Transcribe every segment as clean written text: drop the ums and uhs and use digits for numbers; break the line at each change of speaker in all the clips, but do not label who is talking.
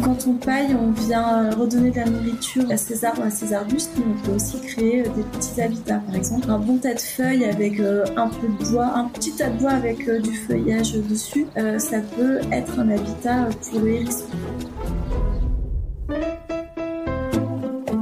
Quand on paille, on vient redonner de la nourriture à ces arbres, à ces arbustes, mais on peut aussi créer des petits habitats. Par exemple, un bon tas de feuilles avec un peu de bois, un petit tas de bois avec du feuillage dessus, ça peut être un habitat pour le hérisson.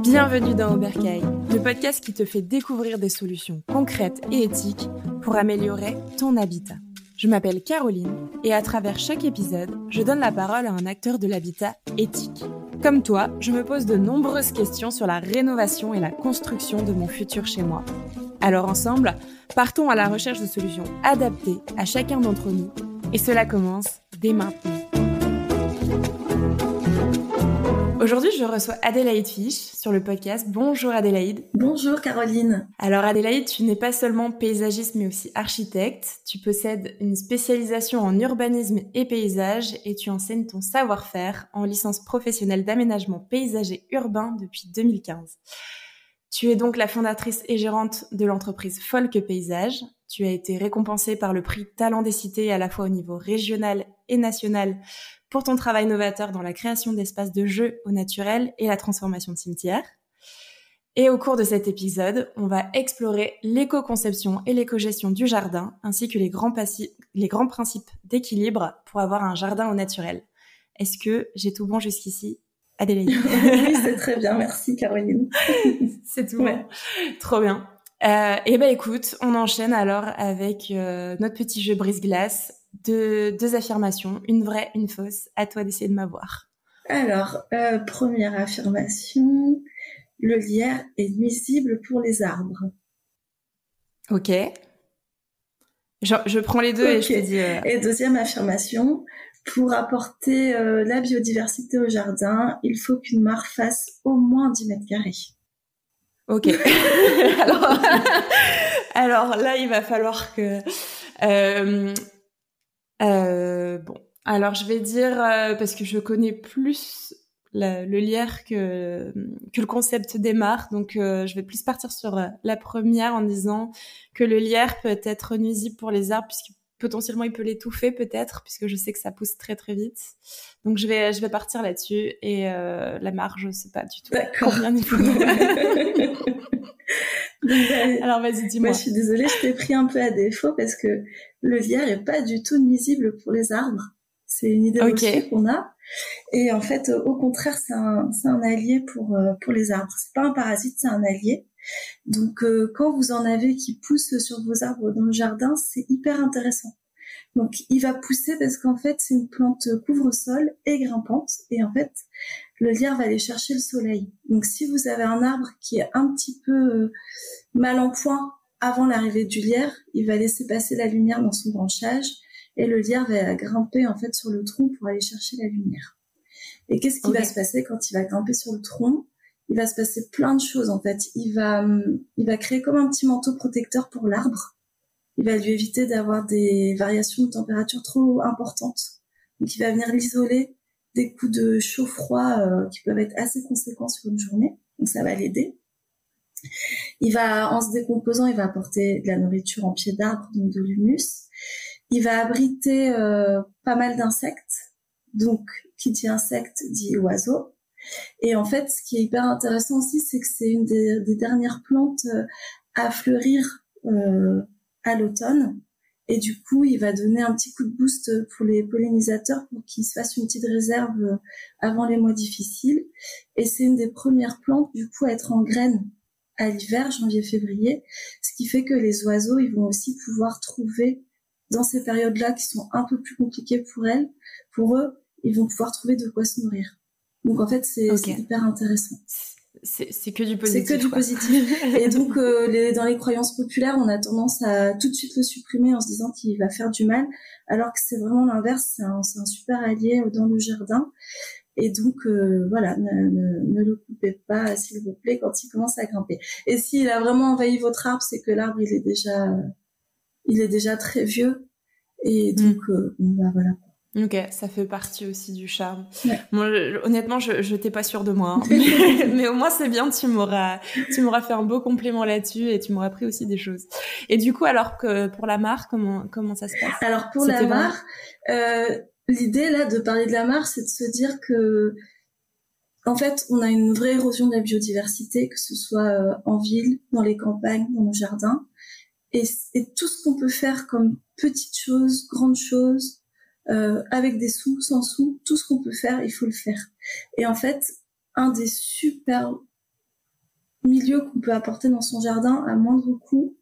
Bienvenue dans Aubercaille, le podcast qui te fait découvrir des solutions concrètes et éthiques pour améliorer ton habitat. Je m'appelle Caroline et à travers chaque épisode, je donne la parole à un acteur de l'habitat éthique. Comme toi, je me pose de nombreuses questions sur la rénovation et la construction de mon futur chez moi. Alors ensemble, partons à la recherche de solutions adaptées à chacun d'entre nous et cela commence dès maintenant. Aujourd'hui, je reçois Adélaïde Fisch sur le podcast. Bonjour Adélaïde.
Bonjour Caroline.
Alors Adélaïde, tu n'es pas seulement paysagiste mais aussi architecte. Tu possèdes une spécialisation en urbanisme et paysage et tu enseignes ton savoir-faire en licence professionnelle d'aménagement paysager urbain depuis 2015. Tu es donc la fondatrice et gérante de l'entreprise Folk Paysage. Tu as été récompensée par le prix Talent des Cités à la fois au niveau régional et national pour ton travail novateur dans la création d'espaces de jeu au naturel et la transformation de cimetières. Et au cours de cet épisode, on va explorer l'éco-conception et l'éco-gestion du jardin, ainsi que les grands principes d'équilibre pour avoir un jardin au naturel. Est-ce que j'ai tout bon jusqu'ici, Adélaïde?
Oui, c'est très bien, merci Caroline.
C'est tout bon. Trop bien. Et ben écoute, on enchaîne alors avec notre petit jeu brise-glace. Deux affirmations, une vraie, une fausse. À toi d'essayer de m'avoir.
Alors, première affirmation, le lierre est nuisible pour les arbres.
Ok. Je prends les deux et je te dis...
Et deuxième affirmation, pour apporter la biodiversité au jardin, il faut qu'une mare fasse au moins 10 mètres carrés.
Ok. alors là, il va falloir que... bon, alors je vais dire parce que je connais plus le lierre que le concept des mares, donc je vais plus partir sur la première en disant que le lierre peut être nuisible pour les arbres puisque potentiellement il peut l'étouffer peut-être puisque je sais que ça pousse très très vite. Donc je vais partir là-dessus et la mare je sais pas du tout.
D'accord.
Combien il faut. Alors vas-y, dis-moi.
Moi, je suis désolée, je t'ai pris un peu à défaut parce que le lierre est pas du tout nuisible pour les arbres. C'est une idée reçue qu'on a. Et en fait, au contraire, c'est un allié pour les arbres. C'est pas un parasite, c'est un allié. Donc, quand vous en avez qui poussent sur vos arbres dans le jardin, c'est hyper intéressant. Donc, il va pousser parce qu'en fait, c'est une plante couvre-sol et grimpante. Et en fait, le lierre va aller chercher le soleil. Donc, si vous avez un arbre qui est un petit peu mal en point avant l'arrivée du lierre, il va laisser passer la lumière dans son branchage et le lierre va grimper en fait sur le tronc pour aller chercher la lumière. Et qu'est-ce qui va se passer quand il va grimper sur le tronc? Il va se passer plein de choses en fait. Il va créer comme un petit manteau protecteur pour l'arbre. Il va lui éviter d'avoir des variations de température trop importantes. Donc il va venir l'isoler des coups de chaud-froid qui peuvent être assez conséquents sur une journée. Donc ça va l'aider. Il va, en se décomposant, il va apporter de la nourriture en pied d'arbre, donc de l'humus. Il va abriter pas mal d'insectes. Donc, qui dit insectes dit oiseaux. Et en fait, ce qui est hyper intéressant aussi, c'est que c'est une des dernières plantes à fleurir à l'automne. Et du coup, il va donner un petit coup de boost pour les pollinisateurs pour qu'ils se fassent une petite réserve avant les mois difficiles. Et c'est une des premières plantes, du coup, à être en graines à l'hiver, janvier-février, ce qui fait que les oiseaux, ils vont aussi pouvoir trouver, dans ces périodes-là qui sont un peu plus compliquées pour eux, ils vont pouvoir trouver de quoi se nourrir. Donc en fait, c'est hyper intéressant.
C'est que du positif.
C'est que du positif. Et donc, dans les croyances populaires, on a tendance à tout de suite le supprimer en se disant qu'il va faire du mal, alors que c'est vraiment l'inverse, c'est un super allié dans le jardin. Et donc, voilà, ne le coupez pas, s'il vous plaît, quand il commence à grimper. Et s'il a vraiment envahi votre arbre, c'est que l'arbre, il est déjà très vieux. Et donc, voilà.
Ok, ça fait partie aussi du charme.
Ouais.
Moi, honnêtement, je t'ai pas sûre de moi, hein. mais au moins c'est bien, tu m'auras fait un beau complément là-dessus et tu m'auras appris aussi des choses. Et du coup, alors que pour la mare, comment ça se passe?
Alors pour la mare, l'idée là de parler de la mare, c'est de se dire que En fait, on a une vraie érosion de la biodiversité, que ce soit en ville, dans les campagnes, dans nos jardins. Et tout ce qu'on peut faire comme petites choses, grandes choses, avec des sous, sans sous, tout ce qu'on peut faire, il faut le faire. Et en fait, un des super milieux qu'on peut apporter dans son jardin à moindre coût,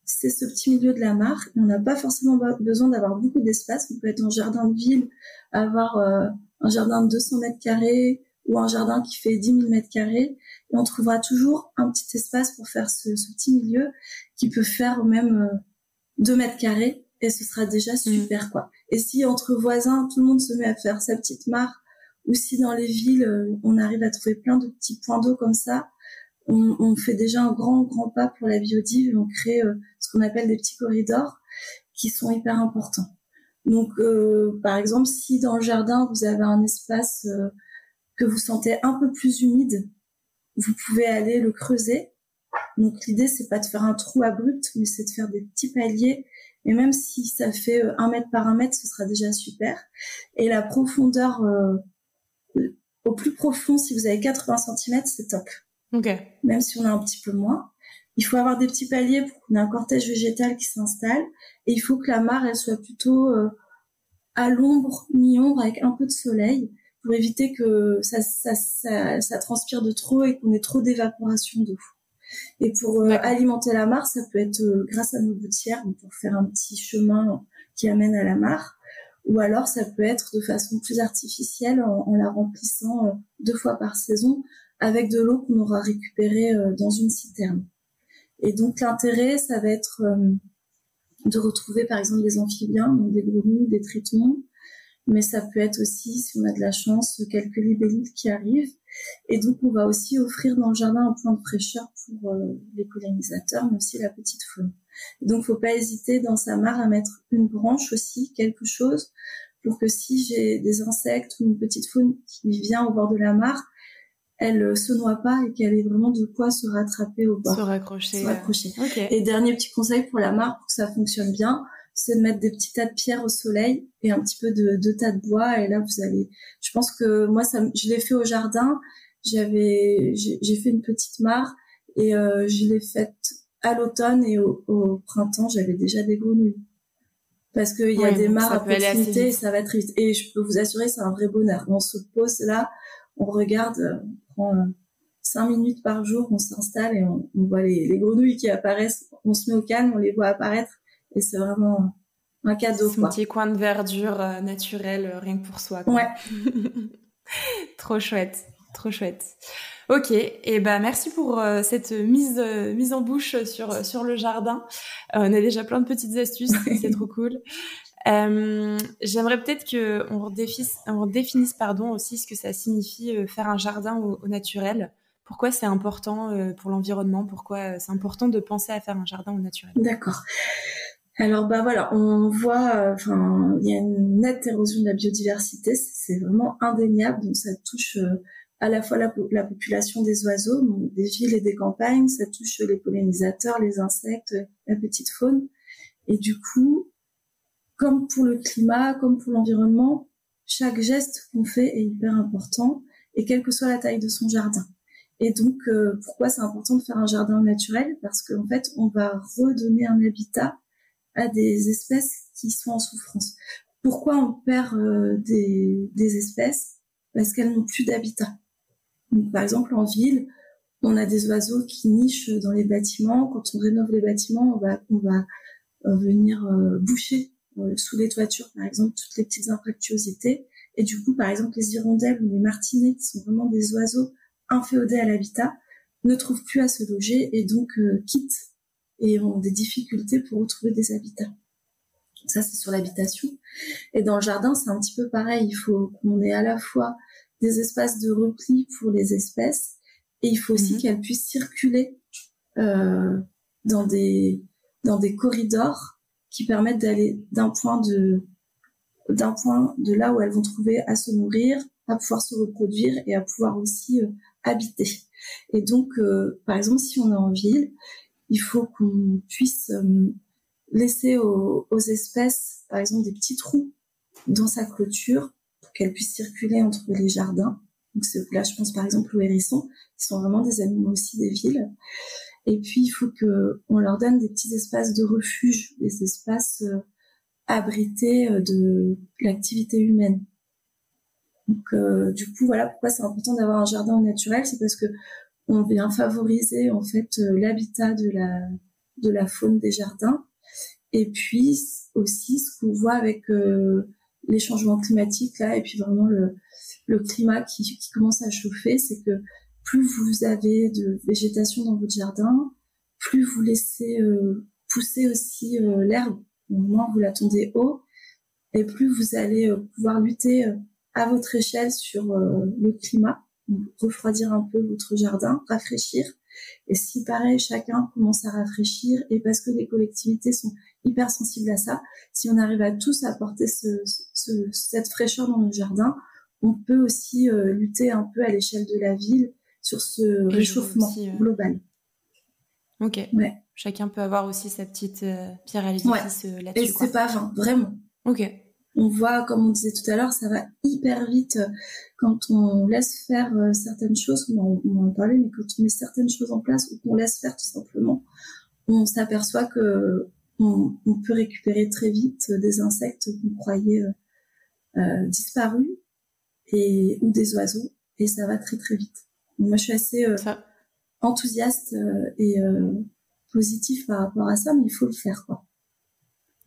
c'est ce petit milieu de la mare. On n'a pas forcément besoin d'avoir beaucoup d'espace. On peut être en jardin de ville, avoir un jardin de 200 mètres carrés ou un jardin qui fait 10 000 mètres carrés. Et on trouvera toujours un petit espace pour faire ce petit milieu qui peut faire même 2 mètres carrés et ce sera déjà super, quoi. Et si entre voisins, tout le monde se met à faire sa petite mare, ou si dans les villes, on arrive à trouver plein de petits points d'eau comme ça, on fait déjà un grand pas pour la biodive et on crée ce qu'on appelle des petits corridors qui sont hyper importants. Donc, par exemple, si dans le jardin, vous avez un espace que vous sentez un peu plus humide, vous pouvez aller le creuser. Donc, l'idée, c'est pas de faire un trou abrupt, mais c'est de faire des petits paliers. Et même si ça fait 1 mètre par 1 mètre, ce sera déjà super. Et la profondeur, au plus profond, si vous avez 80 cm, c'est top.
Okay.
Même si on a un petit peu moins. Il faut avoir des petits paliers pour qu'on ait un cortège végétal qui s'installe. Et il faut que la mare, elle soit plutôt à l'ombre, mi-ombre, avec un peu de soleil, pour éviter que ça transpire de trop et qu'on ait trop d'évaporation d'eau. Et pour alimenter la mare, ça peut être grâce à nos gouttières, pour faire un petit chemin qui amène à la mare. Ou alors, ça peut être de façon plus artificielle en la remplissant 2 fois par saison avec de l'eau qu'on aura récupérée dans une citerne. Et donc, l'intérêt, ça va être de retrouver, par exemple, des amphibiens, donc des grenouilles, des tritons. Mais ça peut être aussi, si on a de la chance, quelques libellules qui arrivent. Et donc, on va aussi offrir dans le jardin un point de fraîcheur pour les pollinisateurs, mais aussi la petite faune. Donc, faut pas hésiter dans sa mare à mettre une branche aussi, quelque chose, pour que si j'ai des insectes ou une petite faune qui vient au bord de la mare, elle se noie pas et qu'elle ait vraiment de quoi se rattraper au bord.
Se raccrocher.
Okay. Et dernier petit conseil pour la mare, pour que ça fonctionne bien, c'est de mettre des petits tas de pierres au soleil et un petit peu de tas de bois. Et là, vous allez... Je pense que moi, je l'ai fait au jardin. J'ai fait une petite mare et je l'ai faite à l'automne et au printemps, j'avais déjà des grenouilles. Parce qu'il y a des mares à proximité et ça va très vite. Et je peux vous assurer, c'est un vrai bonheur. On se pose là, on regarde, on prend 5 minutes par jour, on s'installe et on voit les grenouilles qui apparaissent. On se met au calme, on les voit apparaître. Et c'est vraiment un cadeau.
C'est un petit coin de verdure naturel, rien que pour soi. Quoi.
Ouais.
Trop chouette, trop chouette. Ok, et ben merci pour cette mise en bouche sur le jardin. On a déjà plein de petites astuces, c'est trop cool. J'aimerais peut-être que on redéfinisse aussi ce que ça signifie faire un jardin au naturel. Pourquoi c'est important pour l'environnement? Pourquoi c'est important de penser à faire un jardin au naturel?
D'accord. Alors voilà, on voit, il y a une nette érosion de la biodiversité, c'est vraiment indéniable. Donc ça touche à la fois la population des oiseaux, donc des villes et des campagnes, ça touche les pollinisateurs, les insectes, la petite faune. Et du coup, comme pour le climat, comme pour l'environnement, chaque geste qu'on fait est hyper important, et quelle que soit la taille de son jardin. Et donc, pourquoi c'est important de faire un jardin naturel? Parce qu'en fait, on va redonner un habitat à des espèces qui sont en souffrance. Pourquoi on perd des espèces? Parce qu'elles n'ont plus d'habitat. Donc, par exemple, en ville, on a des oiseaux qui nichent dans les bâtiments. Quand on rénove les bâtiments, on va venir boucher sous les toitures, par exemple, toutes les petites infractuosités. Et du coup, par exemple, les hirondelles ou les martinets, qui sont vraiment des oiseaux inféodés à l'habitat, ne trouvent plus à se loger et donc quittent et ont des difficultés pour retrouver des habitats. Ça, c'est sur l'habitation. Et dans le jardin, c'est un petit peu pareil. Il faut qu'on ait à la fois des espaces de repli pour les espèces et il faut aussi qu'elles puissent circuler dans des corridors qui permettent d'aller d'un point de là où elles vont trouver à se nourrir, à pouvoir se reproduire et à pouvoir aussi habiter. Et donc, par exemple, si on est en ville, il faut qu'on puisse laisser aux espèces, par exemple, des petits trous dans sa clôture pour qu'elles puissent circuler entre les jardins. Donc là, je pense par exemple aux hérissons, qui sont vraiment des animaux aussi des villes. Et puis, il faut qu'on leur donne des petits espaces de refuge, des espaces abrités de l'activité humaine. Donc, du coup, voilà pourquoi c'est important d'avoir un jardin au naturel, c'est parce que on vient favoriser en fait l'habitat de la faune des jardins. Et puis aussi, ce qu'on voit avec les changements climatiques là, et puis vraiment le climat qui commence à chauffer, c'est que plus vous avez de végétation dans votre jardin, plus vous laissez pousser aussi l'herbe, au moins vous la tondez haut, et plus vous allez pouvoir lutter à votre échelle sur le climat, donc refroidir un peu votre jardin, rafraîchir. Et si pareil, chacun commence à rafraîchir, et parce que les collectivités sont hyper sensibles à ça, si on arrive à tous apporter cette fraîcheur dans nos jardins, on peut aussi lutter un peu à l'échelle de la ville sur ce réchauffement global.
Ok.
Ouais.
Chacun peut avoir aussi sa petite pierre à l'édifice là-dessus.
Et c'est pas vain, vraiment.
Ok.
On voit, comme on disait tout à l'heure, ça va hyper vite quand on laisse faire certaines choses, on en parlait, mais quand on met certaines choses en place ou qu'on laisse faire tout simplement, on s'aperçoit que on peut récupérer très vite des insectes qu'on croyait disparus ou des oiseaux, et ça va très très vite. Donc moi, je suis assez enthousiaste et positif par rapport à ça, mais il faut le faire, quoi.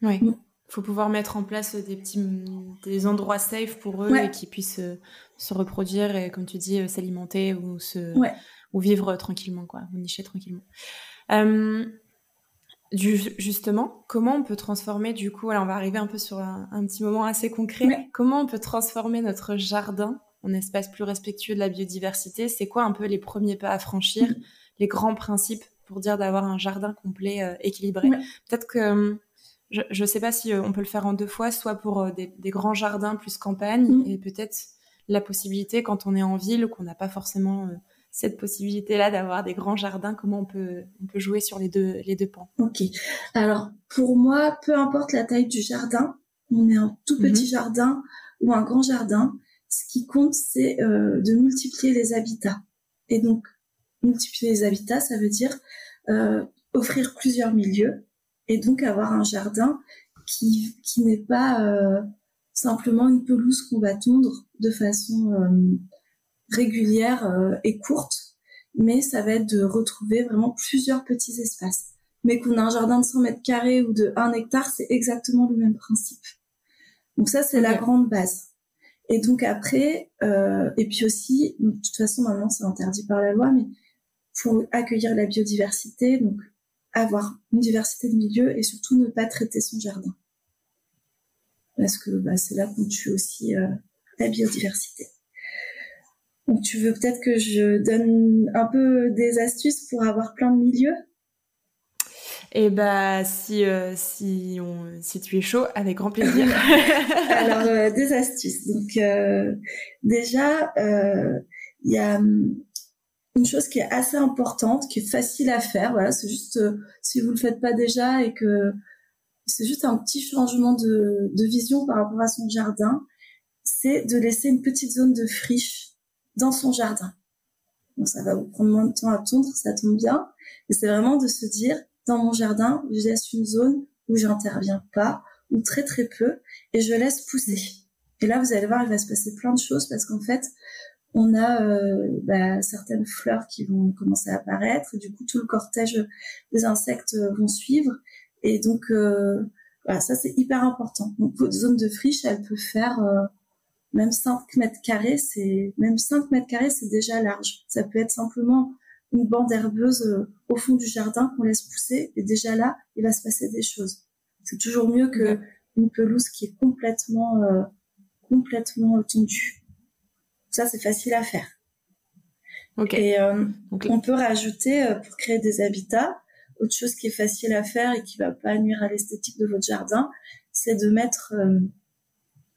Oui. Faut pouvoir mettre en place des endroits safe pour eux et qui puissent se reproduire et, comme tu dis, s'alimenter ou vivre tranquillement, quoi, ou nicher tranquillement. Justement, comment on peut transformer, du coup, alors on va arriver un peu sur un petit moment assez concret, comment on peut transformer notre jardin en espace plus respectueux de la biodiversité? C'est quoi un peu les premiers pas à franchir, les grands principes pour dire d'avoir un jardin complet, équilibré? Peut-être que... Je ne sais pas si on peut le faire en deux fois, soit pour des grands jardins plus campagne, et peut-être la possibilité quand on est en ville, qu'on n'a pas forcément cette possibilité-là d'avoir des grands jardins, comment on peut jouer sur les deux pans.
Ok. Alors, pour moi, peu importe la taille du jardin, on est un tout petit jardin ou un grand jardin, ce qui compte, c'est de multiplier les habitats. Et donc, multiplier les habitats, ça veut dire offrir plusieurs milieux, et donc avoir un jardin qui n'est pas simplement une pelouse qu'on va tondre de façon régulière et courte, mais ça va être de retrouver vraiment plusieurs petits espaces. Mais qu'on a un jardin de 100 mètres carrés ou de 1 hectare, c'est exactement le même principe. Donc ça, c'est la grande base. Et donc après, et puis aussi, de toute façon maintenant c'est interdit par la loi, mais pour accueillir la biodiversité, donc avoir une diversité de milieux et surtout ne pas traiter son jardin. Parce que c'est là qu'on tue aussi la biodiversité. Donc tu veux peut-être que je donne un peu des astuces pour avoir plein de milieux ?
Et si tu es chaud, avec grand plaisir.
Alors des astuces. Donc déjà, il y a une chose qui est assez importante, qui est facile à faire. Voilà, c'est juste si vous le faites pas déjà et que c'est juste un petit changement de vision par rapport à son jardin, c'est de laisser une petite zone de friche dans son jardin. Donc ça va vous prendre moins de temps à tondre, ça tombe bien, mais c'est vraiment de se dire, dans mon jardin, je laisse une zone où j'interviens pas, ou très très peu, et je laisse pousser. Et là, vous allez voir, il va se passer plein de choses, parce qu'en fait, on a certaines fleurs qui vont commencer à apparaître, et du coup, tout le cortège des insectes vont suivre, et donc, voilà, ça c'est hyper important. Donc, votre zone de friche, elle peut faire même 5 mètres carrés, c'est déjà large. Ça peut être simplement une bande herbeuse au fond du jardin qu'on laisse pousser, et déjà là, il va se passer des choses. C'est toujours mieux que une pelouse qui est complètement tondue. Ça, c'est facile à faire. Et on peut rajouter, pour créer des habitats, autre chose qui est facile à faire et qui va pas nuire à l'esthétique de votre jardin, c'est de mettre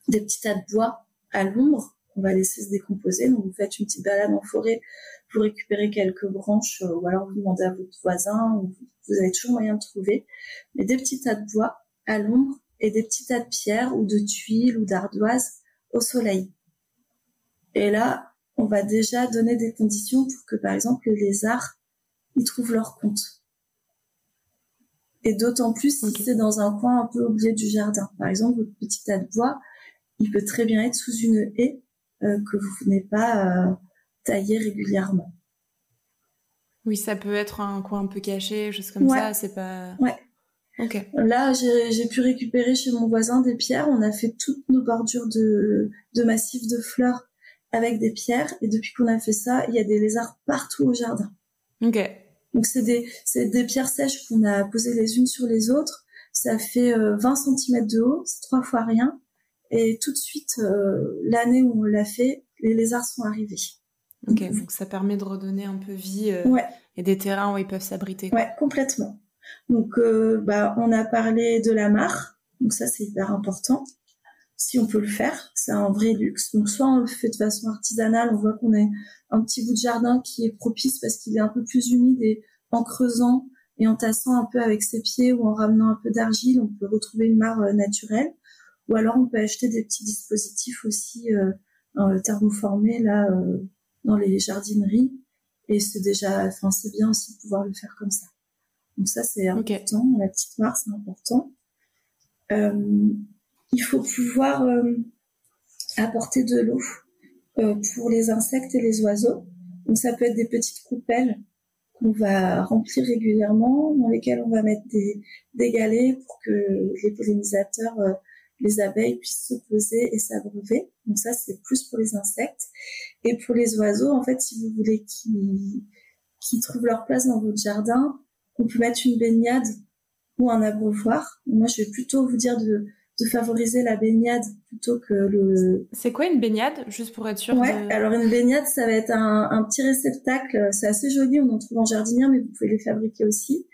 des petits tas de bois à l'ombre. On va laisser se décomposer. Donc, vous faites une petite balade en forêt pour récupérer quelques branches, ou alors vous demandez à votre voisin, ou vous avez toujours moyen de trouver. Mais des petits tas de bois à l'ombre et des petits tas de pierres ou de tuiles ou d'ardoises au soleil. Et là, on va déjà donner des conditions pour que, par exemple, les lézards, ils trouvent leur compte. Et d'autant plus si c'est dans un coin un peu oublié du jardin. Par exemple, votre petit tas de bois, il peut très bien être sous une haie que vous venez pas tailler régulièrement.
Oui, ça peut être un coin un peu caché, juste comme ça, c'est pas...
Ouais.
Ok.
Là, j'ai pu récupérer chez mon voisin des pierres. On a fait toutes nos bordures de massifs de fleurs avec des pierres. Et depuis qu'on a fait ça, il y a des lézards partout au jardin.
Ok.
Donc, c'est des pierres sèches qu'on a posées les unes sur les autres. Ça fait 20 cm de haut, c'est 3 fois rien. Et tout de suite, l'année où on l'a fait, les lézards sont arrivés.
Ok, donc ça permet de redonner un peu vie et des terrains où ils peuvent s'abriter.
Ouais, complètement. Donc, on a parlé de la mare. Donc ça, c'est hyper important. Si on peut le faire, c'est un vrai luxe. Donc, soit on le fait de façon artisanale, on voit qu'on a un petit bout de jardin qui est propice parce qu'il est un peu plus humide et en creusant et en tassant un peu avec ses pieds ou en ramenant un peu d'argile, on peut retrouver une mare naturelle. Ou alors, on peut acheter des petits dispositifs aussi thermoformés là dans les jardineries. Et c'est bien aussi de pouvoir le faire comme ça. Donc ça, c'est important. La petite mare, c'est important. Il faut pouvoir apporter de l'eau pour les insectes et les oiseaux. Donc ça peut être des petites coupelles qu'on va remplir régulièrement, dans lesquelles on va mettre des galets pour que les pollinisateurs, les abeilles puissent se poser et s'abreuver. Donc ça, c'est plus pour les insectes. Et pour les oiseaux, en fait, si vous voulez qu'ils trouvent leur place dans votre jardin, on peut mettre une baignade ou un abreuvoir. Moi, je vais plutôt vous dire de favoriser la baignade plutôt que le...
C'est quoi une baignade, juste pour être sûr
alors une baignade, ça va être un petit réceptacle. C'est assez joli, on en trouve en jardinière, mais vous pouvez les fabriquer aussi.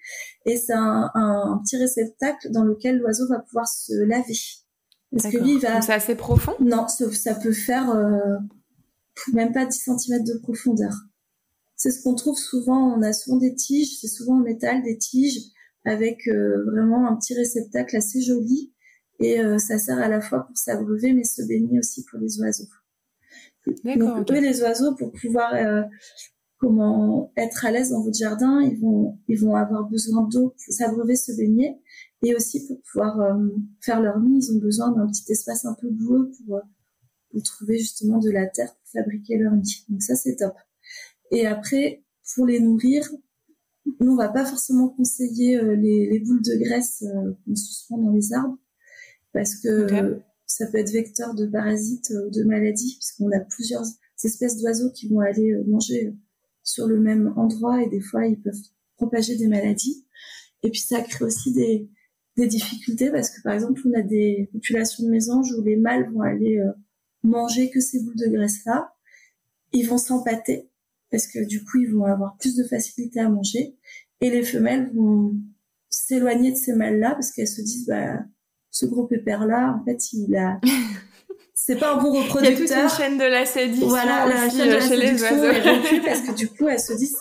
Et c'est un petit réceptacle dans lequel l'oiseau va pouvoir se laver.
Parce que lui, il va... Donc c'est assez profond ?
Non, ça peut faire même pas 10 cm de profondeur. C'est ce qu'on trouve souvent, on a souvent des tiges, c'est souvent en métal, des tiges, avec vraiment un petit réceptacle assez joli. Et ça sert à la fois pour s'abreuver, mais se baigner aussi pour les oiseaux. Donc, les oiseaux, pour pouvoir être à l'aise dans votre jardin, ils vont avoir besoin d'eau pour s'abreuver, se baigner. Et aussi pour pouvoir faire leur nid, ils ont besoin d'un petit espace un peu boueux pour trouver justement de la terre pour fabriquer leur nid. Donc ça, c'est top. Et après, pour les nourrir, nous, on va pas forcément conseiller les boules de graisse qu'on suspend dans les arbres parce que ça peut être vecteur de parasites, de maladies, puisqu'on a plusieurs espèces d'oiseaux qui vont aller manger sur le même endroit et des fois, ils peuvent propager des maladies. Et puis, ça crée aussi des difficultés parce que, par exemple, on a des populations de mésanges où les mâles vont aller manger que ces boules de graisse-là. Ils vont s'empâter parce que du coup, ils vont avoir plus de facilité à manger. Et les femelles vont s'éloigner de ces mâles-là parce qu'elles se disent, ce gros pépère-là, en fait, c'est pas un bon reproducteur.
Il y a toute une chaîne de la séduction.
Voilà, la chaîne de la
chez
séduction
les oiseaux.
est rompue parce que du coup, elles se disent,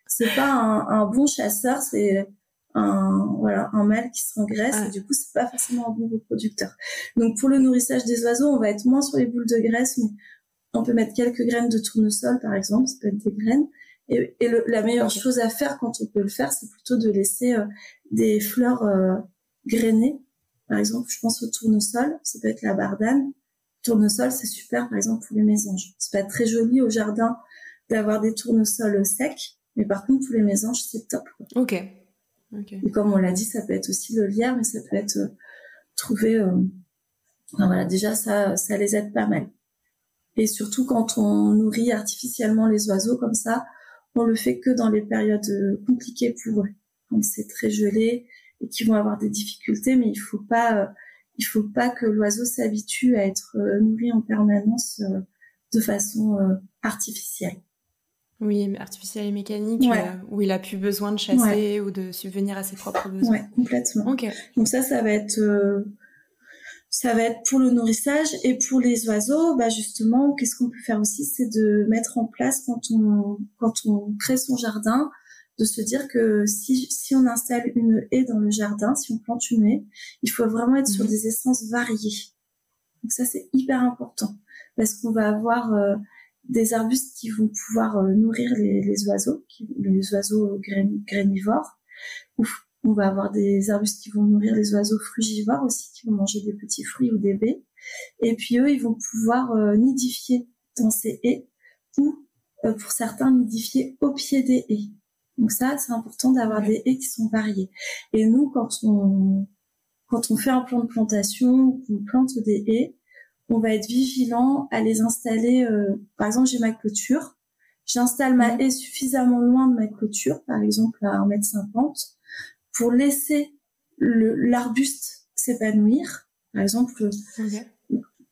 c'est pas un bon chasseur, c'est un mâle qui s'engraisse et du coup, c'est pas forcément un bon reproducteur. Donc, pour le nourrissage des oiseaux, on va être moins sur les boules de graisse, mais on peut mettre quelques graines de tournesol, par exemple, ça peut être des graines. Et la meilleure chose à faire quand on peut le faire, c'est plutôt de laisser des fleurs grainées. Par exemple, je pense au tournesol, ça peut être la bardane. Tournesol, c'est super, par exemple, pour les mésanges. C'est pas très joli au jardin d'avoir des tournesols secs, mais par contre, pour les mésanges, c'est top.
Ok.
Et comme on l'a dit, ça peut être aussi le lierre, mais ça peut être trouvé... déjà, ça les aide pas mal. Et surtout, quand on nourrit artificiellement les oiseaux comme ça, on le fait que dans les périodes compliquées pour eux. Quand c'est très gelé et qu'ils vont avoir des difficultés, mais il faut pas que l'oiseau s'habitue à être nourri en permanence de façon artificielle.
Oui, artificielle et mécanique, où il a plus besoin de chasser ou de subvenir à ses propres besoins.
Ouais, complètement.
Okay.
Donc ça va être pour le nourrissage. Et pour les oiseaux, justement, qu'est-ce qu'on peut faire aussi, c'est de mettre en place quand on crée son jardin, de se dire que si on installe une haie dans le jardin, si on plante une haie, il faut vraiment être sur des essences variées. Donc ça, c'est hyper important parce qu'on va avoir des arbustes qui vont pouvoir nourrir les oiseaux, les oiseaux granivores. On va avoir des arbustes qui vont nourrir les oiseaux frugivores aussi, qui vont manger des petits fruits ou des baies. Et puis eux, ils vont pouvoir nidifier dans ces haies ou pour certains nidifier au pied des haies. Donc ça, c'est important d'avoir des haies qui sont variées. Et nous, quand on fait un plan de plantation ou qu'on plante des haies, on va être vigilant à les installer. Par exemple, j'ai ma clôture. J'installe ma haie suffisamment loin de ma clôture, par exemple à 1,50 m, pour laisser l'arbuste s'épanouir. Par exemple,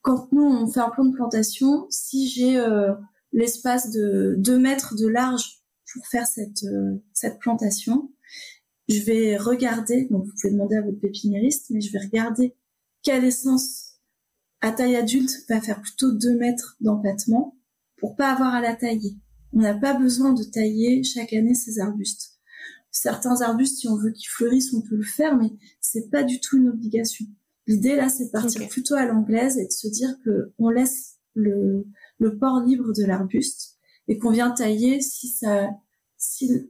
quand nous, on fait un plan de plantation, si j'ai l'espace de 2 mètres de large pour faire cette plantation, je vais regarder, donc vous pouvez demander à votre pépiniériste, mais je vais regarder quelle essence à taille adulte va faire plutôt 2 mètres d'empattement pour pas avoir à la tailler. On n'a pas besoin de tailler chaque année ces arbustes. Certains arbustes, si on veut qu'ils fleurissent, on peut le faire, mais c'est pas du tout une obligation. L'idée là, c'est de partir plutôt à l'anglaise et de se dire que on laisse le port libre de l'arbuste et qu'on vient tailler si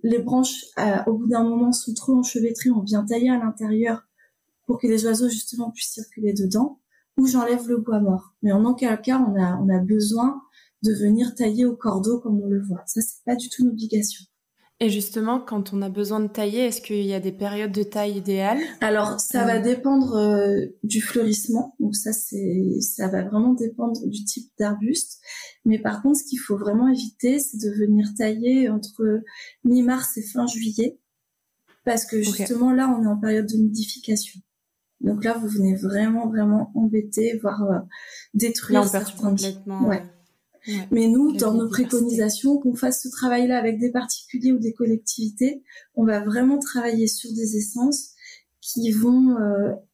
les branches au bout d'un moment sont trop enchevêtrées, on vient tailler à l'intérieur pour que les oiseaux justement puissent circuler dedans, ou j'enlève le bois mort. Mais en aucun cas on a besoin de venir tailler au cordeau comme on le voit. Ça, c'est pas du tout une obligation.
Et justement, quand on a besoin de tailler, est-ce qu'il y a des périodes de taille idéales ?
Alors, ça va dépendre du fleurissement. Donc ça va vraiment dépendre du type d'arbuste. Mais par contre, ce qu'il faut vraiment éviter, c'est de venir tailler entre mi-mars et fin juillet. Parce que justement, là, on est en période de nidification. Donc là, vous venez vraiment, vraiment embêter, voire détruire certains
complètement.
Ouais. Mais nous, dans nos préconisations, qu'on fasse ce travail-là avec des particuliers ou des collectivités, on va vraiment travailler sur des essences qui vont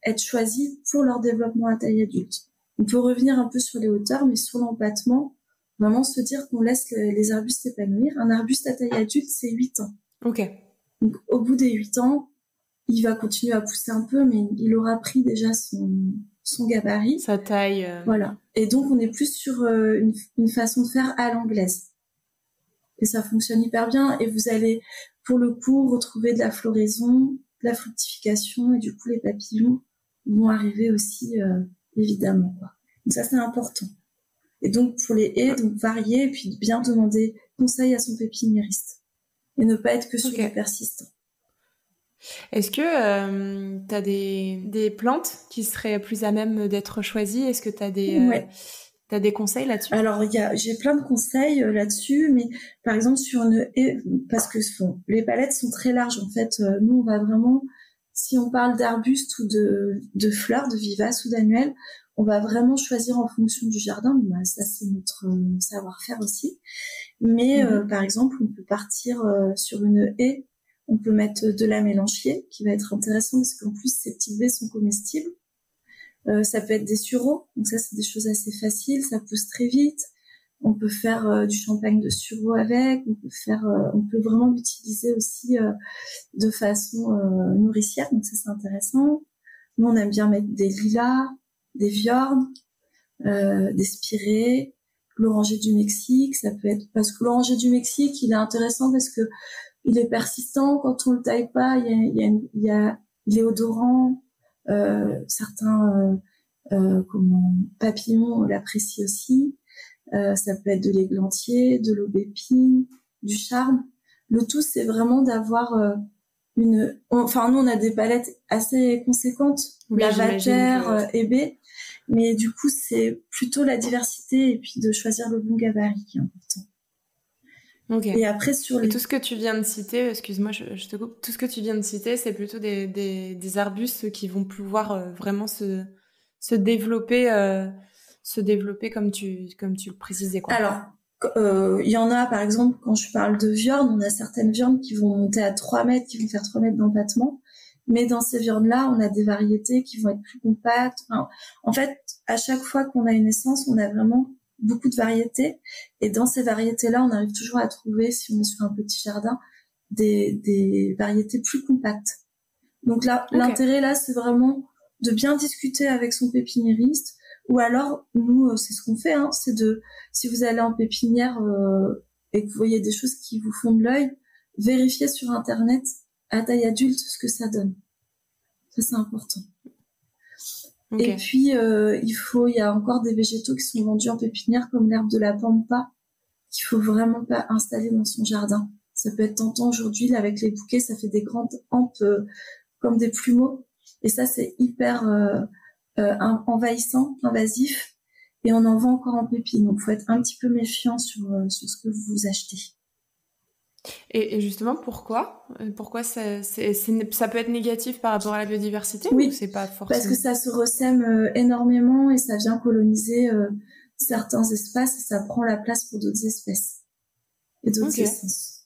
être choisies pour leur développement à taille adulte. On peut revenir un peu sur les hauteurs, mais sur l'empattement, vraiment se dire qu'on laisse les arbustes épanouir. Un arbuste à taille adulte, c'est 8 ans.
Ok.
Donc, au bout des 8 ans, il va continuer à pousser un peu, mais il aura pris déjà son gabarit.
Sa taille.
Voilà. Et donc, on est plus sur une façon de faire à l'anglaise. Et ça fonctionne hyper bien. Et vous allez, pour le coup, retrouver de la floraison, de la fructification. Et du coup, les papillons vont arriver aussi, évidemment, quoi. Donc ça, c'est important. Et donc, pour les haies, donc varier et puis bien demander conseil à son pépiniériste. Et ne pas être que sur les persistants.
Est-ce que tu as des plantes qui seraient plus à même d'être choisies ? Est-ce que tu as t'as des conseils là-dessus ?
Alors, j'ai plein de conseils là-dessus, mais par exemple sur une haie, parce que les palettes sont très larges. En fait, nous, on va vraiment, si on parle d'arbustes ou de fleurs, de vivaces ou d'annuelles, on va vraiment choisir en fonction du jardin. Bah, ça, c'est notre savoir-faire aussi. Mais par exemple, on peut partir sur une haie. On peut mettre de la mélanchier, qui va être intéressant parce qu'en plus, ces petites baies sont comestibles. Ça peut être des sureaux, donc ça, c'est des choses assez faciles, ça pousse très vite. On peut faire du champagne de sureau avec, on peut vraiment l'utiliser aussi de façon nourricière, donc ça, c'est intéressant. Nous, on aime bien mettre des lilas, des viornes, des spirées, l'oranger du Mexique, ça peut être, parce que l'oranger du Mexique, il est intéressant parce que il est persistant, quand on le taille pas, il est odorant, certains papillons l'apprécient aussi. Ça peut être de l'églantier, de l'aubépine, du charme. Le tout, c'est vraiment d'avoir nous, on a des palettes assez conséquentes, Lavater, hébé, mais du coup, c'est plutôt la diversité et puis de choisir le bon gabarit qui est important.
Okay.
Et après,
Et tout ce que tu viens de citer, excuse-moi, je te coupe, tout ce que tu viens de citer, c'est plutôt des arbustes qui vont pouvoir vraiment se développer comme tu le précisais, quoi.
Alors, il y en a, par exemple, quand je parle de viornes, on a certaines viornes qui vont monter à 3 mètres, qui vont faire 3 mètres d'empattement. Mais dans ces viornes-là, on a des variétés qui vont être plus compactes. Enfin, en fait, à chaque fois qu'on a une essence, on a vraiment beaucoup de variétés. Et dans ces variétés-là, on arrive toujours à trouver, si on est sur un petit jardin, des variétés plus compactes. Donc là, l'intérêt là, c'est vraiment de bien discuter avec son pépiniériste Ou alors, nous, c'est ce qu'on fait, hein, si vous allez en pépinière et que vous voyez des choses qui vous font de l'œil, vérifiez sur Internet à taille adulte ce que ça donne. Ça, c'est important. Okay. Et puis, il y a encore des végétaux qui sont vendus en pépinière comme l'herbe de la pampa, qu'il faut vraiment pas installer dans son jardin. Ça peut être tentant aujourd'hui, là, avec les bouquets, ça fait des grandes hampes comme des plumeaux. Et ça, c'est hyper envahissant, invasif. Et on en vend encore en pépine. Donc, il faut être un petit peu méfiant sur ce que vous achetez.
Et justement, pourquoi ça peut être négatif par rapport à la biodiversité?
Oui,
ou c'est pas forcément...
parce que ça se ressème énormément et ça vient coloniser certains espaces et ça prend la place pour d'autres espèces et d'autres essences.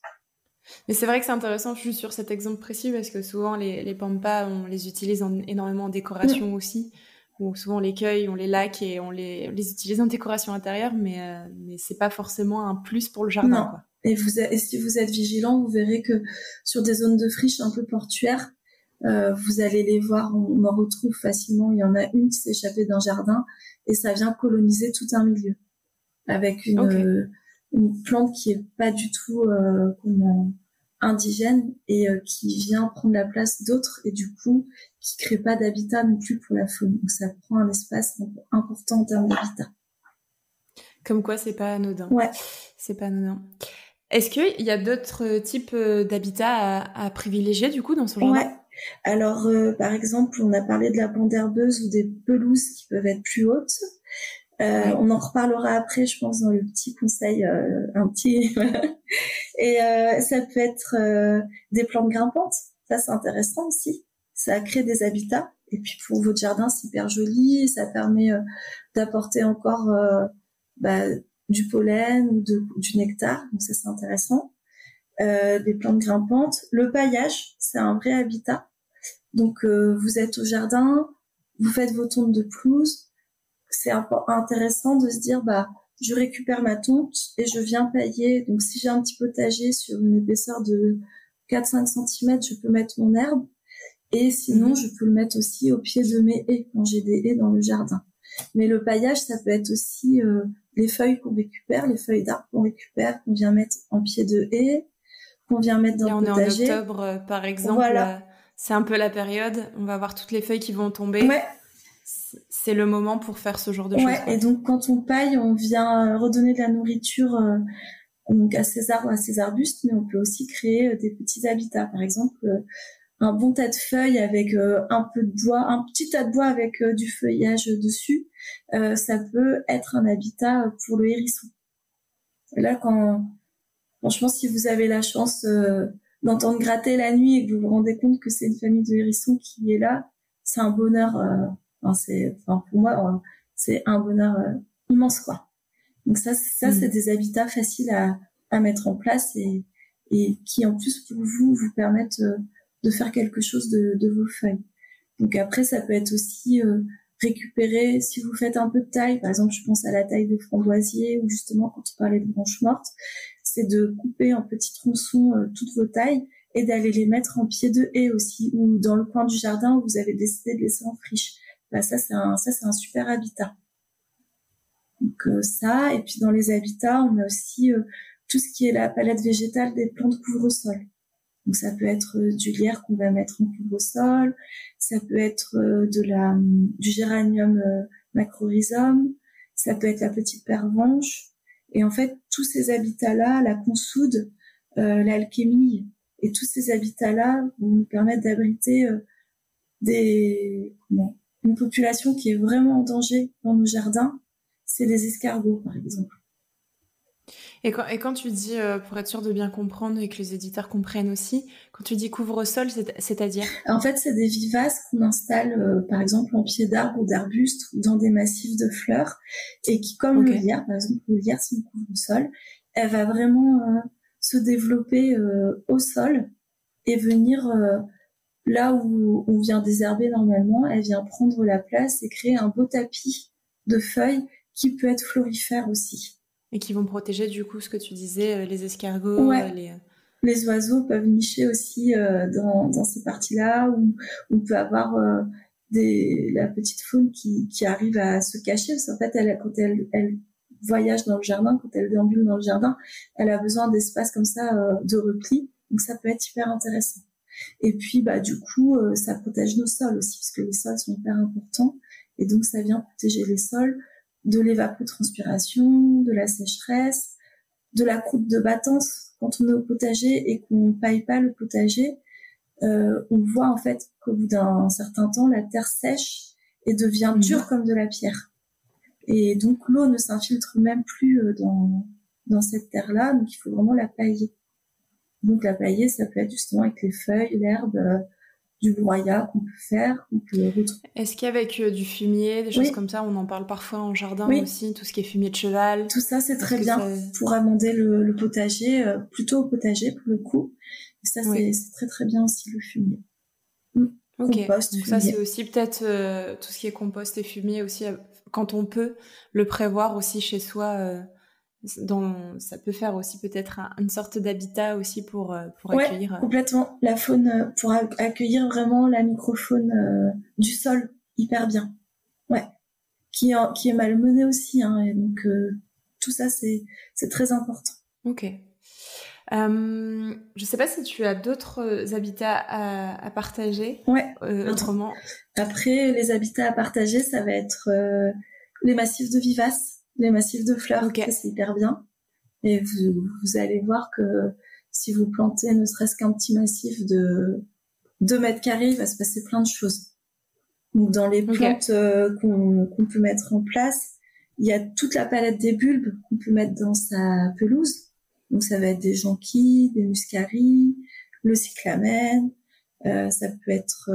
Mais c'est vrai que c'est intéressant juste sur cet exemple précis parce que souvent les pampas, on les utilise énormément en décoration aussi. Ou souvent on les cueille, on les laque et on les utilise en décoration intérieure, mais c'est pas forcément un plus pour le jardin.
Non. Quoi. Et si vous êtes vigilant, vous verrez que sur des zones de friche un peu portuaires, vous allez les voir, on en retrouve facilement. Il y en a une qui s'est échappée d'un jardin et ça vient coloniser tout un milieu avec une plante qui est pas du tout indigène et qui vient prendre la place d'autres et du coup qui crée pas d'habitat non plus pour la faune. Donc ça prend un espace important en termes d'habitat.
Comme quoi, c'est pas anodin.
Ouais.
C'est pas anodin. Est-ce qu'il y a d'autres types d'habitats à privilégier du coup dans son jardin?
Ouais. Alors par exemple, on a parlé de la bande herbeuse ou des pelouses qui peuvent être plus hautes. On en reparlera après, je pense, dans le petit conseil, un petit. Et ça peut être des plantes grimpantes. Ça, c'est intéressant aussi. Ça crée des habitats. Et puis pour votre jardin, c'est hyper joli. Ça permet d'apporter encore du pollen ou du nectar. Donc ça, c'est intéressant. Des plantes grimpantes. Le paillage, c'est un vrai habitat. Donc vous êtes au jardin, vous faites vos tontes de pelouse. C'est intéressant de se dire, je récupère ma tonte et je viens pailler. Donc, si j'ai un petit potager sur une épaisseur de 4-5 cm, je peux mettre mon herbe. Et sinon, je peux le mettre aussi au pied de mes haies quand j'ai des haies dans le jardin. Mais le paillage, ça peut être aussi les feuilles qu'on récupère, les feuilles d'arbres qu'on récupère, qu'on vient mettre en pied de haies, qu'on vient mettre dans le potager.
Là, on est en octobre, par exemple.
Voilà.
C'est un peu la période. On va avoir toutes les feuilles qui vont tomber.
Ouais.
C'est le moment pour faire ce genre de choses.
Ouais, et donc quand on paille, on vient redonner de la nourriture donc à ces arbres, à ces arbustes, mais on peut aussi créer des petits habitats. Par exemple, un bon tas de feuilles avec un peu de bois, un petit tas de bois avec du feuillage dessus, ça peut être un habitat pour le hérisson. Et là, franchement, si vous avez la chance d'entendre gratter la nuit et que vous vous rendez compte que c'est une famille de hérissons qui est là, c'est un bonheur. Pour moi, c'est un bonheur immense, quoi. Donc ça, c'est des habitats faciles à mettre en place et qui, en plus, pour vous permettent de faire quelque chose de vos feuilles. Donc après, ça peut être aussi récupérer, si vous faites un peu de taille, par exemple, je pense à la taille des framboisiers ou justement, quand on parlait de branches mortes, c'est de couper en petits tronçons toutes vos tailles et d'aller les mettre en pied de haie aussi ou dans le coin du jardin où vous avez décidé de laisser en friche. Ça, c'est un super habitat. Donc ça, et puis dans les habitats, on a aussi tout ce qui est la palette végétale des plantes couvre-sol. Donc ça peut être du lierre qu'on va mettre en couvre-sol, ça peut être du géranium macrorhizome, ça peut être la petite pervenche. Et en fait, tous ces habitats-là, la consoude, l'alchémie, et tous ces habitats-là vont nous permettre d'abriter une population qui est vraiment en danger dans nos jardins, c'est les escargots, par exemple.
Et quand tu dis, pour être sûr de bien comprendre et que les éditeurs comprennent aussi, quand tu dis couvre-sol, c'est-à-dire?
En fait, c'est des vivaces qu'on installe, par exemple, en pied d'arbre ou d'arbuste ou dans des massifs de fleurs et qui, comme le lierre, par exemple, le lierre, c'est une couvre-sol, elle va vraiment se développer au sol et venir là où on vient désherber normalement, elle vient prendre la place et créer un beau tapis de feuilles qui peut être florifère aussi.
Et qui vont protéger du coup ce que tu disais, les escargots,
les oiseaux peuvent nicher aussi dans ces parties-là où on peut avoir la petite faune qui arrive à se cacher, parce qu'en fait, quand elle voyage dans le jardin, quand elle déambule dans le jardin, elle a besoin d'espace comme ça, de repli. Donc ça peut être hyper intéressant. Et puis, du coup, ça protège nos sols aussi, parce que les sols sont hyper importants. Et donc, ça vient protéger les sols de l'évapotranspiration, de la sécheresse, de la croûte de battance. Quand on est au potager et qu'on paille pas le potager, on voit en fait qu'au bout d'un certain temps, la terre sèche et devient dure comme de la pierre. Et donc, l'eau ne s'infiltre même plus dans cette terre-là, donc il faut vraiment la pailler. Donc, la pailler, ça peut être justement avec les feuilles, l'herbe, du broyat qu'on peut faire, qu'on peut retrouver.
Est-ce qu'avec du fumier, des choses comme ça, on en parle parfois en jardin aussi, tout ce qui est fumier de cheval?
Tout ça, c'est très bien pour amender le potager, plutôt au potager pour le coup. Et ça, c'est très très bien aussi le fumier.
Compost, donc fumier. Ça, c'est aussi peut-être tout ce qui est compost et fumier aussi, quand on peut le prévoir aussi chez soi. Ça peut faire aussi peut-être une sorte d'habitat aussi pour accueillir.
Complètement. La faune, pour accueillir vraiment la microfaune du sol hyper bien. Ouais. Qui est malmenée aussi, hein. Et donc, tout ça, c'est très important.
Ok. Je sais pas si tu as d'autres habitats à partager. Autrement.
Après, les habitats à partager, ça va être les massifs de vivaces. Les massifs de fleurs, ça c'est hyper bien. Et vous allez voir que si vous plantez ne serait-ce qu'un petit massif de 2 mètres carrés, il va se passer plein de choses. Donc dans les plantes qu'on peut mettre en place, il y a toute la palette des bulbes qu'on peut mettre dans sa pelouse. Donc ça va être des jonquilles, des muscaries, le cyclamen, ça peut être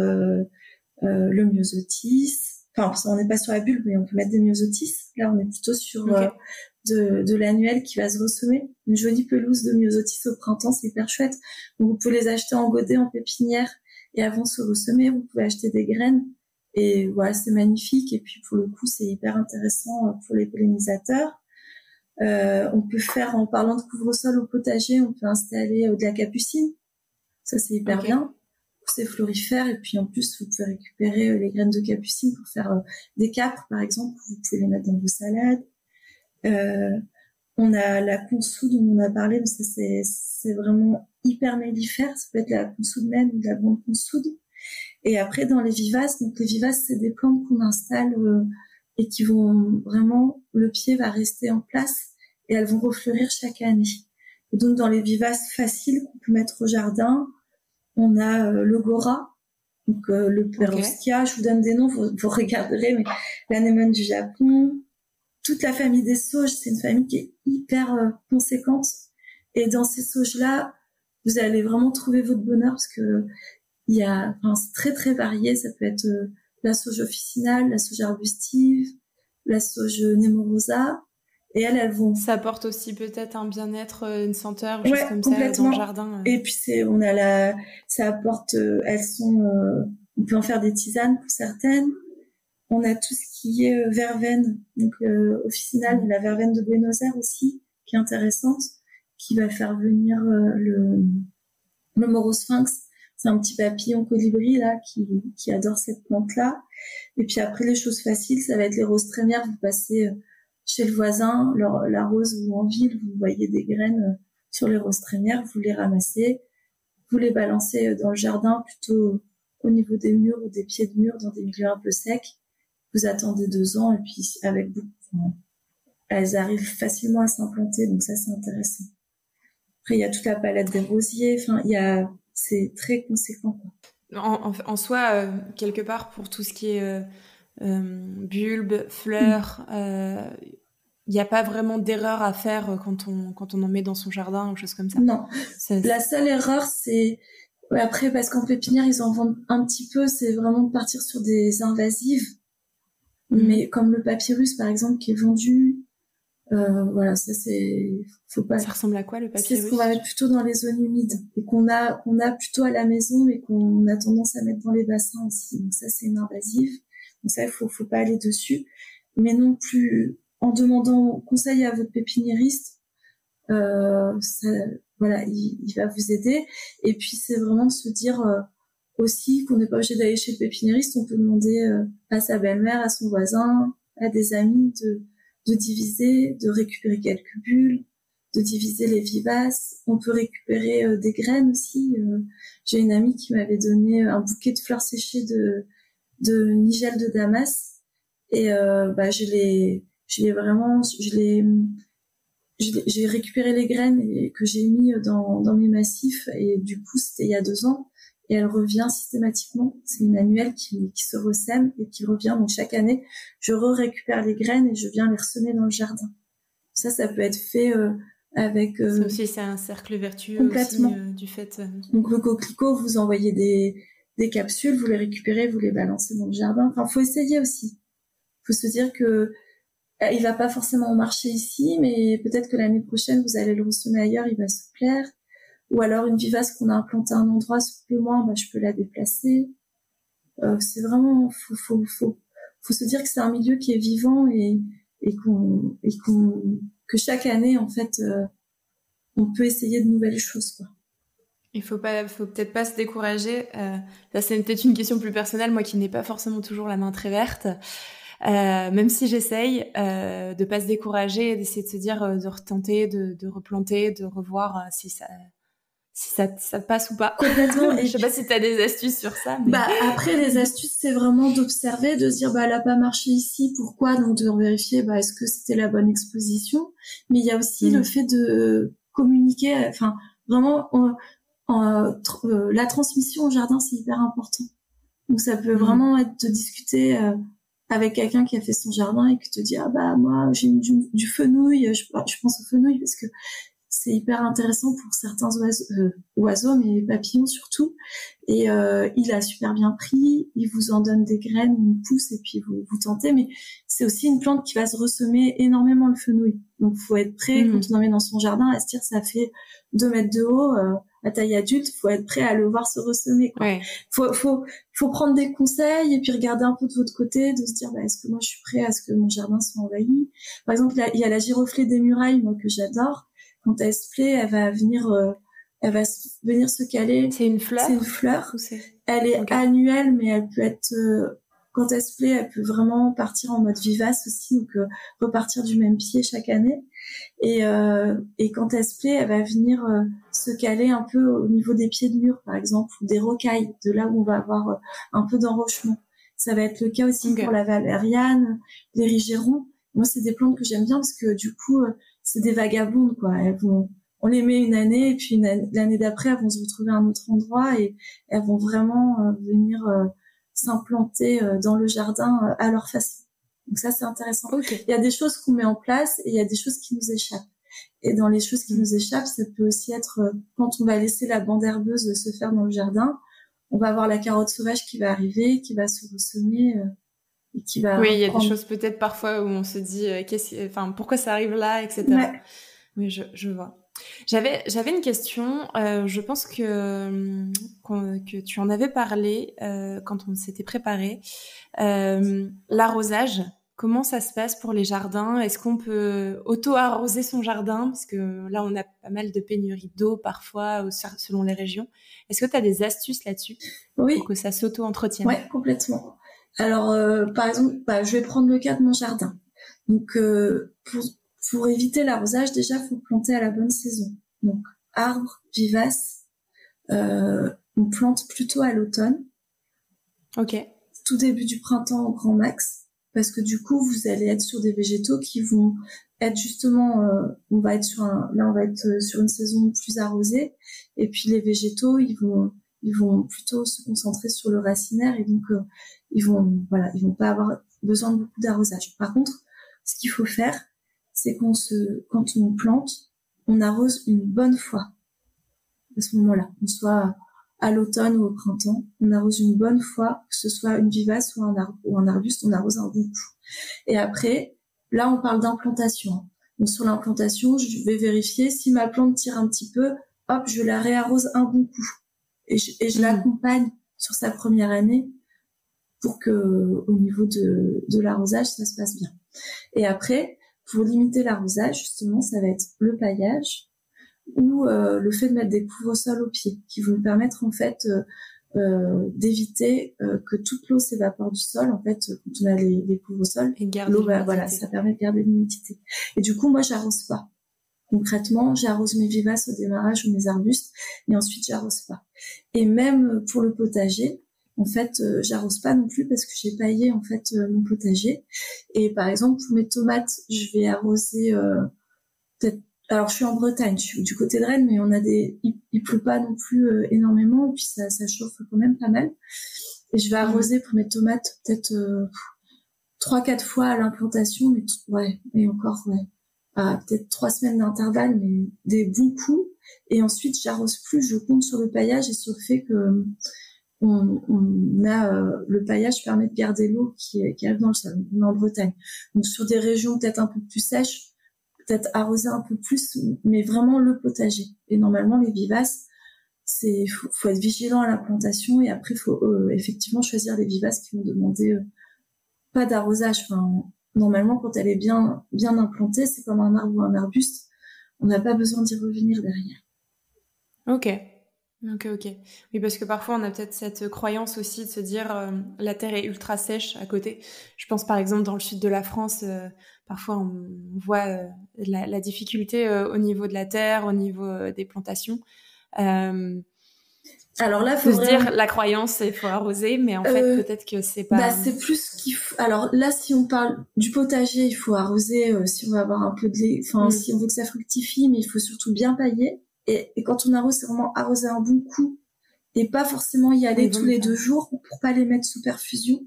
le myosotis. Enfin, on n'est pas sur la bulbe, mais on peut mettre des myosotis. Là, on est plutôt sur de l'annuel qui va se ressemer. Une jolie pelouse de myosotis au printemps, c'est hyper chouette. Donc, vous pouvez les acheter en godet, en pépinière, et avant se ressemer, vous pouvez acheter des graines. Et voilà, c'est magnifique. Et puis, pour le coup, c'est hyper intéressant pour les pollinisateurs. On peut faire, en parlant de couvre-sol au potager, on peut installer de la capucine. Ça, c'est hyper bien. C'est florifère, et puis en plus vous pouvez récupérer les graines de capucine pour faire des capres par exemple, vous pouvez les mettre dans vos salades. On a la consoude dont on a parlé, mais ça c'est vraiment hyper mellifère, ça peut être la consoude naine ou de la grande consoude. Et après dans les vivaces, donc les vivaces c'est des plantes qu'on installe et qui vont vraiment, le pied va rester en place et elles vont refleurir chaque année. Et donc dans les vivaces faciles qu'on peut mettre au jardin, on a le Gora, donc le Perovskia, je vous donne des noms, vous regarderez, mais l'anémone du Japon, toute la famille des sauges, c'est une famille qui est hyper conséquente. Et dans ces sauges-là, vous allez vraiment trouver votre bonheur parce que c'est très très varié. Ça peut être la sauge officinale, la sauge arbustive, la sauge nemorosa. Et elles vont.
Ça apporte aussi peut-être un bien-être, une senteur, chose comme ça dans le jardin.
Et puis ça apporte. On peut en faire des tisanes pour certaines. On a tout ce qui est verveine, donc officinale, la verveine de Buenos Aires aussi, qui est intéressante, qui va faire venir le morosphinx. C'est un petit papillon colibri là qui adore cette plante-là. Et puis après les choses faciles, ça va être les roses trémières. Vous passez chez le voisin, la rose ou en ville, vous voyez des graines sur les roses trémières, vous les ramassez, vous les balancez dans le jardin, plutôt au niveau des murs ou des pieds de mur, dans des milieux un peu secs. Vous attendez 2 ans et puis elles arrivent facilement à s'implanter, donc ça c'est intéressant. Après il y a toute la palette des rosiers, c'est très conséquent, quoi.
En soi, quelque part pour tout ce qui est bulbes, fleurs, il n'y a pas vraiment d'erreur à faire quand on en met dans son jardin ou chose comme ça.
Non, la seule erreur c'est après, parce qu'en pépinière ils en vendent un petit peu, c'est vraiment de partir sur des invasives. Mais comme le papyrus par exemple qui est vendu, voilà, ça faut pas.
Ça ressemble à quoi le papyrus?
C'est ce qu'on va mettre plutôt dans les zones humides et qu'on a plutôt à la maison et qu'on a tendance à mettre dans les bassins aussi. Donc ça c'est une invasive. Donc ça faut pas aller dessus. Mais non plus en demandant conseil à votre pépiniériste, voilà, il va vous aider. Et puis c'est vraiment de se dire aussi qu'on n'est pas obligé d'aller chez le pépiniériste, on peut demander à sa belle-mère, à son voisin, à des amis de diviser, de récupérer quelques bulles, de diviser les vivaces. On peut récupérer des graines aussi. J'ai une amie qui m'avait donné un bouquet de fleurs séchées de nigel de Damas et j'ai récupéré les graines que j'ai mis dans mes massifs et du coup c'était il y a 2 ans et elle revient systématiquement. C'est une annuelle qui se ressème et qui revient. Donc chaque année, je récupère les graines et je viens les ressemer dans le jardin. Ça peut être fait avec...
Ça aussi, c'est un cercle vertueux
complètement.
Aussi, du fait...
Donc le coquelicot, vous envoyez des capsules, vous les récupérez, vous les balancez dans le jardin. Enfin, faut essayer aussi. Faut se dire que il va pas forcément marcher ici, mais peut-être que l'année prochaine, vous allez le ressemer ailleurs, il va se plaire. Ou alors une vivace qu'on a implantée à un endroit, s'il plaît moins, je peux la déplacer. C'est vraiment, faut se dire que c'est un milieu qui est vivant et que chaque année, en fait, on peut essayer de nouvelles choses, quoi.
Il faut peut-être pas se décourager. Ça, c'est peut-être une question plus personnelle, moi qui n'ai pas forcément toujours la main très verte. Même si j'essaye de pas se décourager, d'essayer de se dire, de retenter, de replanter, de revoir si ça passe ou pas.
Complètement.
Je sais pas si tu as des astuces sur ça. Mais...
Après, les astuces, c'est vraiment d'observer, de se dire, elle a pas marché ici, pourquoi? Donc, de vérifier, est-ce que c'était la bonne exposition? Mais il y a aussi le fait de communiquer, enfin, vraiment, la transmission au jardin, c'est hyper important. Donc, ça peut vraiment être de discuter avec quelqu'un qui a fait son jardin et qui te dit, moi, j'ai mis du fenouil, je pense au fenouil parce que c'est hyper intéressant pour certains oiseaux, mais papillons surtout. Et il a super bien pris, il vous en donne des graines, une pousse, et puis vous tentez. Mais c'est aussi une plante qui va se ressemer énormément le fenouil. Donc, faut être prêt, quand on en met dans son jardin, à se dire, ça fait 2 mètres de haut, à taille adulte, faut être prêt à le voir se ressemer, quoi.
Ouais.
Faut prendre des conseils et puis regarder un peu de votre côté, de se dire, est-ce que moi je suis prêt à ce que mon jardin soit envahi? Par exemple, il y a la giroflée des murailles, moi, que j'adore. Quand elle se plaît, elle va venir se caler.
C'est une fleur?
C'est une fleur. Elle est annuelle, mais elle peut être, quand elle se plaît, elle peut vraiment partir en mode vivace aussi, donc repartir du même pied chaque année. Et quand elle se plaît, elle va venir se caler un peu au niveau des pieds de mur, par exemple, ou des rocailles, de là où on va avoir un peu d'enrochement. Ça va être le cas aussi pour la valériane, les rigérons. Moi, c'est des plantes que j'aime bien parce que du coup, c'est des vagabondes, quoi. On les met une année et puis l'année d'après, elles vont se retrouver à un autre endroit et elles vont vraiment venir s'implanter dans le jardin à leur façon. Donc ça, c'est intéressant. Il y a des choses qu'on met en place et il y a des choses qui nous échappent. Et dans les choses qui nous échappent, ça peut aussi être quand on va laisser la bande herbeuse se faire dans le jardin, on va avoir la carotte sauvage qui va arriver, qui va se ressemer et qui va...
Oui, il y a des choses peut-être parfois où on se dit pourquoi ça arrive là, etc.
Ouais.
Oui, je vois. J'avais une question. Je pense que tu en avais parlé quand on s'était préparé. L'arrosage, comment ça se passe pour les jardins? Est-ce qu'on peut auto-arroser son jardin? Parce que là, on a pas mal de pénurie d'eau parfois selon les régions. Est-ce que tu as des astuces là-dessus pour que ça s'auto-entretienne?
Oui, complètement. Alors, par exemple, je vais prendre le cas de mon jardin. Donc, pour éviter l'arrosage, déjà, il faut planter à la bonne saison. Donc, arbres, vivaces, on plante plutôt à l'automne.
Ok.
Tout début du printemps au grand max, parce que du coup, vous allez être sur des végétaux qui vont être justement, on va être sur une saison plus arrosée, et puis les végétaux, ils vont plutôt se concentrer sur le racinaire, et donc ils vont pas avoir besoin de beaucoup d'arrosage. Par contre, ce qu'il faut faire, c'est quand on plante, on arrose une bonne fois. À ce moment-là, on soit à l'automne ou au printemps, on arrose une bonne fois, que ce soit une vivace ou un arbuste, on arrose un bon coup. Et après, là, on parle d'implantation. Donc sur l'implantation, je vais vérifier si ma plante tire un petit peu, hop, je la réarrose un bon coup. Et je l'accompagne sur sa première année pour que, au niveau de l'arrosage, ça se passe bien. Et après, pour limiter l'arrosage, justement, ça va être le paillage ou le fait de mettre des couvre-sols aux pieds qui vont permettre en fait d'éviter que toute l'eau s'évapore du sol. En fait, quand on a les couvre-sols, l'eau, voilà, ça permet de garder l'humidité. Et du coup, moi, j'arrose pas. Concrètement, j'arrose mes vivaces au démarrage ou mes arbustes, et ensuite j'arrose pas. Et même pour le potager, en fait, j'arrose pas non plus parce que j'ai paillé en fait mon potager. Et par exemple, pour mes tomates, je vais arroser peut-être. Alors, je suis en Bretagne, je suis du côté de Rennes, mais il pleut pas non plus énormément, et puis ça chauffe quand même pas mal. Et je vais arroser pour mes tomates peut-être 3-4 fois à l'implantation, mais et encore, peut-être 3 semaines d'intervalle, mais des bons coups. Et ensuite, j'arrose plus, je compte sur le paillage et sur le fait que le paillage permet de garder l'eau qui arrive dans le sol. On est en Bretagne. Donc, sur des régions peut-être un peu plus sèches, peut-être arroser un peu plus, mais vraiment le potager. Et normalement, les vivaces, faut être vigilant à la plantation, et après, faut effectivement choisir les vivaces qui vont demander pas d'arrosage. Enfin, normalement, quand elle est bien implantée, c'est comme un arbre ou un arbuste. On n'a pas besoin d'y revenir derrière.
Ok. Oui, parce que parfois, on a peut-être cette croyance aussi de se dire la terre est ultra sèche à côté. Je pense par exemple dans le sud de la France, parfois on voit la difficulté au niveau de la terre, au niveau des plantations.
Alors là, faut
se dire la croyance, il faut arroser, mais en fait, peut-être que c'est pas.
C'est plus qu'il faut. Alors là, si on parle du potager, il faut arroser si on veut avoir un peu de lait. Enfin, si on veut que ça fructifie, mais il faut surtout bien pailler. Et quand on arrose, c'est vraiment arroser un bon coup et pas forcément y aller tous les 2 jours pour pas les mettre sous perfusion.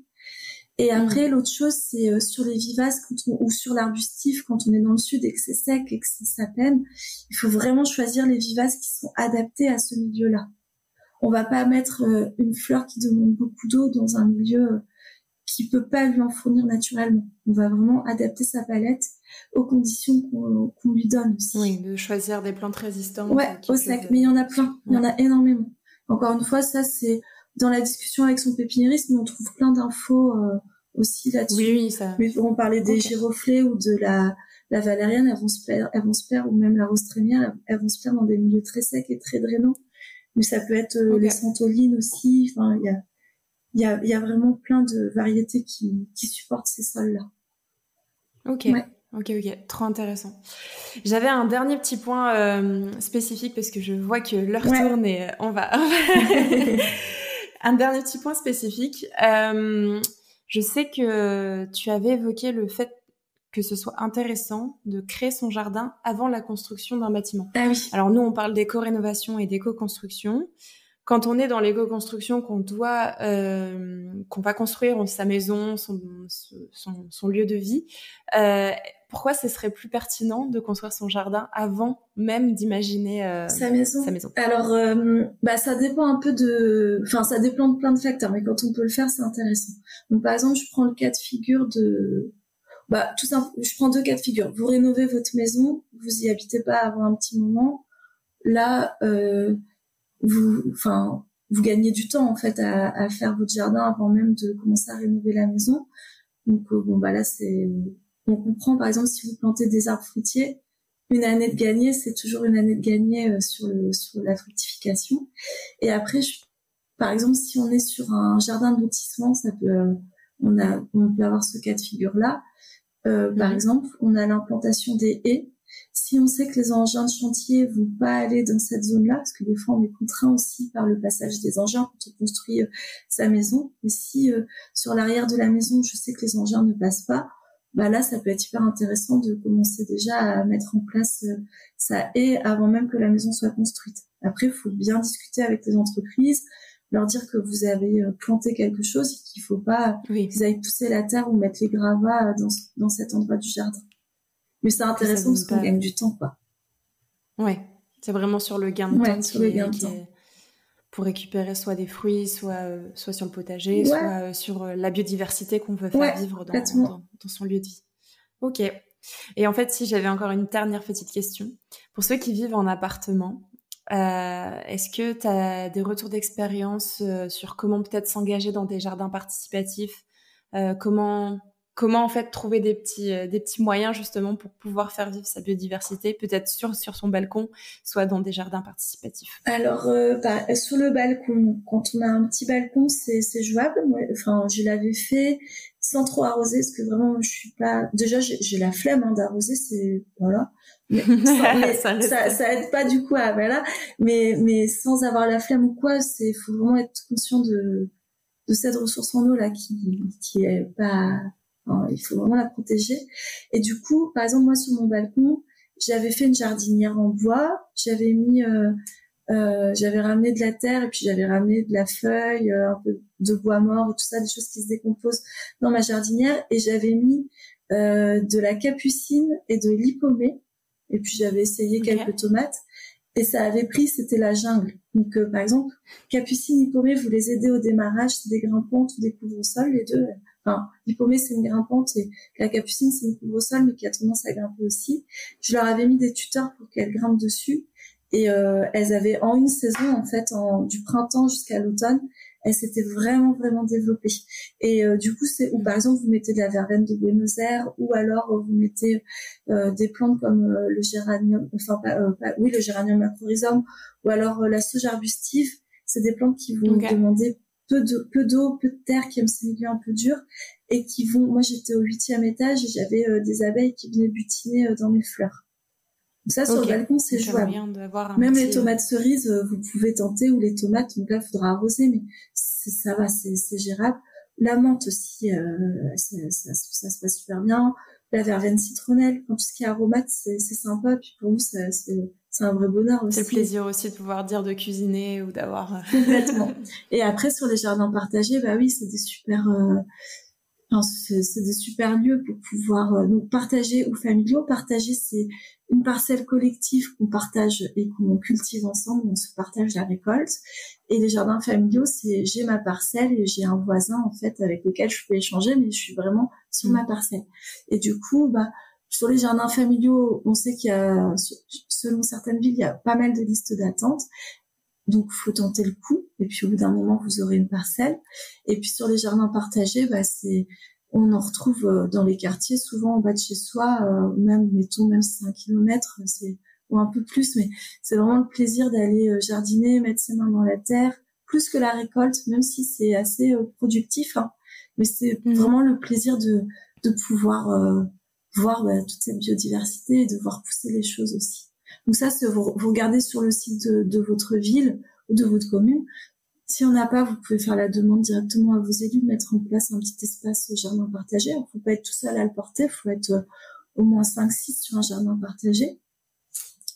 Et après, l'autre chose, c'est sur les vivaces ou sur l'arbustif, quand on est dans le sud et que c'est sec et que ça peine, il faut vraiment choisir les vivaces qui sont adaptées à ce milieu-là. On va pas mettre une fleur qui demande beaucoup d'eau dans un milieu qui peut pas lui en fournir naturellement. On va vraiment adapter sa palette aux conditions qu'on lui donne aussi.
Oui, de choisir des plantes résistantes.
Ouais, au sec, mais il y en a plein, il y en a énormément. Encore une fois, ça c'est dans la discussion avec son pépiniériste, mais on trouve plein d'infos aussi là-dessus.
Oui, ça.
Mais on parlait des giroflées ou de la valériane, elles vont se plaire, ou même la rose trémière, elles vont se plaire dans des milieux très secs et très drainants. Mais ça peut être les santolines aussi. Enfin, il y a vraiment plein de variétés qui supportent ces sols-là.
Ok. Trop intéressant. J'avais un dernier petit point spécifique parce que je vois que l'heure tourne et on va... Un dernier petit point spécifique. Je sais que tu avais évoqué le fait que ce soit intéressant de créer son jardin avant la construction d'un bâtiment.
Ah oui.
Alors nous, on parle d'éco-rénovation et d'éco-construction. Quand on est dans l'éco-construction, qu'on va construire sa maison, son lieu de vie, pourquoi ce serait plus pertinent de construire son jardin avant même d'imaginer
sa maison. Alors, ça dépend un peu ça dépend de plein de facteurs, mais quand on peut le faire, c'est intéressant. Donc, par exemple, je prends le cas de figure tout simple, je prends 2 cas de figure. Vous rénovez votre maison, vous y habitez pas avant un petit moment. Là, vous gagnez du temps en fait à faire votre jardin avant même de commencer à rénover la maison. Donc là on comprend. Par exemple, si vous plantez des arbres fruitiers, une année de gagné, c'est toujours une année de gagné sur la fructification. Et après, par exemple, si on est sur un jardin de lotissement, on peut avoir ce cas de figure là. Par exemple, on a l'implantation des haies. Si on sait que les engins de chantier vont pas aller dans cette zone-là, parce que des fois on est contraint aussi par le passage des engins quand on construit sa maison, mais si sur l'arrière de la maison, je sais que les engins ne passent pas, là ça peut être hyper intéressant de commencer déjà à mettre en place sa haie avant même que la maison soit construite. Après, il faut bien discuter avec les entreprises, leur dire que vous avez planté quelque chose et qu'il faut pas qu'ils aillent pousser la terre ou mettre les gravats dans cet endroit du jardin. Mais c'est intéressant parce qu'on gagne du temps, quoi.
Ouais, c'est vraiment sur le gain de temps pour récupérer soit des fruits, soit sur le potager, soit sur la biodiversité qu'on veut faire vivre dans son lieu de vie. Ok. Et en fait, si j'avais encore une dernière petite question. Pour ceux qui vivent en appartement, est-ce que tu as des retours d'expérience sur comment peut-être s'engager dans des jardins participatifs, comment comment en fait trouver des petits moyens justement pour pouvoir faire vivre sa biodiversité, peut-être sur son balcon, soit dans des jardins participatifs?
Alors, sur le balcon, quand on a un petit balcon, c'est jouable. Enfin, je l'avais fait sans trop arroser, parce que vraiment, je suis pas. Déjà, j'ai la flemme d'arroser, c'est voilà. Mais ça aide pas du coup à voilà. Mais sans avoir la flemme ou quoi, faut vraiment être conscient de cette ressource en eau là qui est pas. Enfin, il faut vraiment la protéger. Et du coup, par exemple, moi sur mon balcon, j'avais fait une jardinière en bois. J'avais mis j'avais ramené de la terre et puis j'avais ramené de la feuille, un peu de bois mort et tout ça, des choses qui se décomposent dans ma jardinière, et j'avais mis de la capucine et de l'hypomée, et puis j'avais essayé quelques tomates et ça avait pris, c'était la jungle. Donc par exemple, capucine, hypomée, vous les aidez au démarrage, c'est des grimpantes ou des couvre-sols, les deux. Enfin, l'hypomée c'est une grimpante et la capucine c'est une couvre-sol mais qui a tendance à grimper aussi. Je leur avais mis des tuteurs pour qu'elles grimpent dessus. Et elles avaient en une saison, en fait, du printemps jusqu'à l'automne, elles s'étaient vraiment, vraiment développées. Et du coup, c'est où, par exemple, vous mettez de la verveine de Buenos Aires, ou alors vous mettez des plantes comme le géranium, le géranium macrorhizome, ou alors la sauge arbustive. C'est des plantes qui vont demander peu d'eau, peu de terre, qui aiment ces milieux un peu durs, et qui vont... Moi, j'étais au 8e étage et j'avais des abeilles qui venaient butiner dans mes fleurs. Donc ça, sur le balcon, c'est jouable. Même les tomates cerises, vous pouvez tenter, ou les tomates, donc là, il faudra arroser, mais ça va, c'est gérable. La menthe aussi, ça se passe super bien. La verveine citronnelle, tout ce qui est aromate, c'est sympa. Puis pour nous, c'est un vrai bonheur aussi.
C'est le plaisir aussi de pouvoir dire de cuisiner ou d'avoir...
Complètement. Et après, sur les jardins partagés, bah oui, c'est des super... c'est des super lieux pour pouvoir donc partager, ou familiaux. Partager, c'est une parcelle collective qu'on partage et qu'on cultive ensemble, on se partage la récolte. Et les jardins familiaux, c'est j'ai ma parcelle et j'ai un voisin en fait avec lequel je peux échanger, mais je suis vraiment sur ma parcelle. Et du coup, sur les jardins familiaux, on sait qu'il y a, selon certaines villes, il y a pas mal de listes d'attente. Donc, faut tenter le coup. Et puis, au bout d'un moment, vous aurez une parcelle. Et puis, sur les jardins partagés, on en retrouve dans les quartiers, souvent en bas de chez soi, même si c'est 1 kilomètre, ou un peu plus, mais c'est vraiment le plaisir d'aller jardiner, mettre ses mains dans la terre, plus que la récolte, même si c'est assez productif, hein. Mais c'est vraiment le plaisir de pouvoir voir toute cette biodiversité et de voir pousser les choses aussi. Donc ça, vous regardez sur le site de votre ville ou de votre commune. Si on n'a pas, vous pouvez faire la demande directement à vos élus de mettre en place un petit espace jardin partagé. Il ne faut pas être tout seul à le porter, il faut être au moins 5-6 sur un jardin partagé.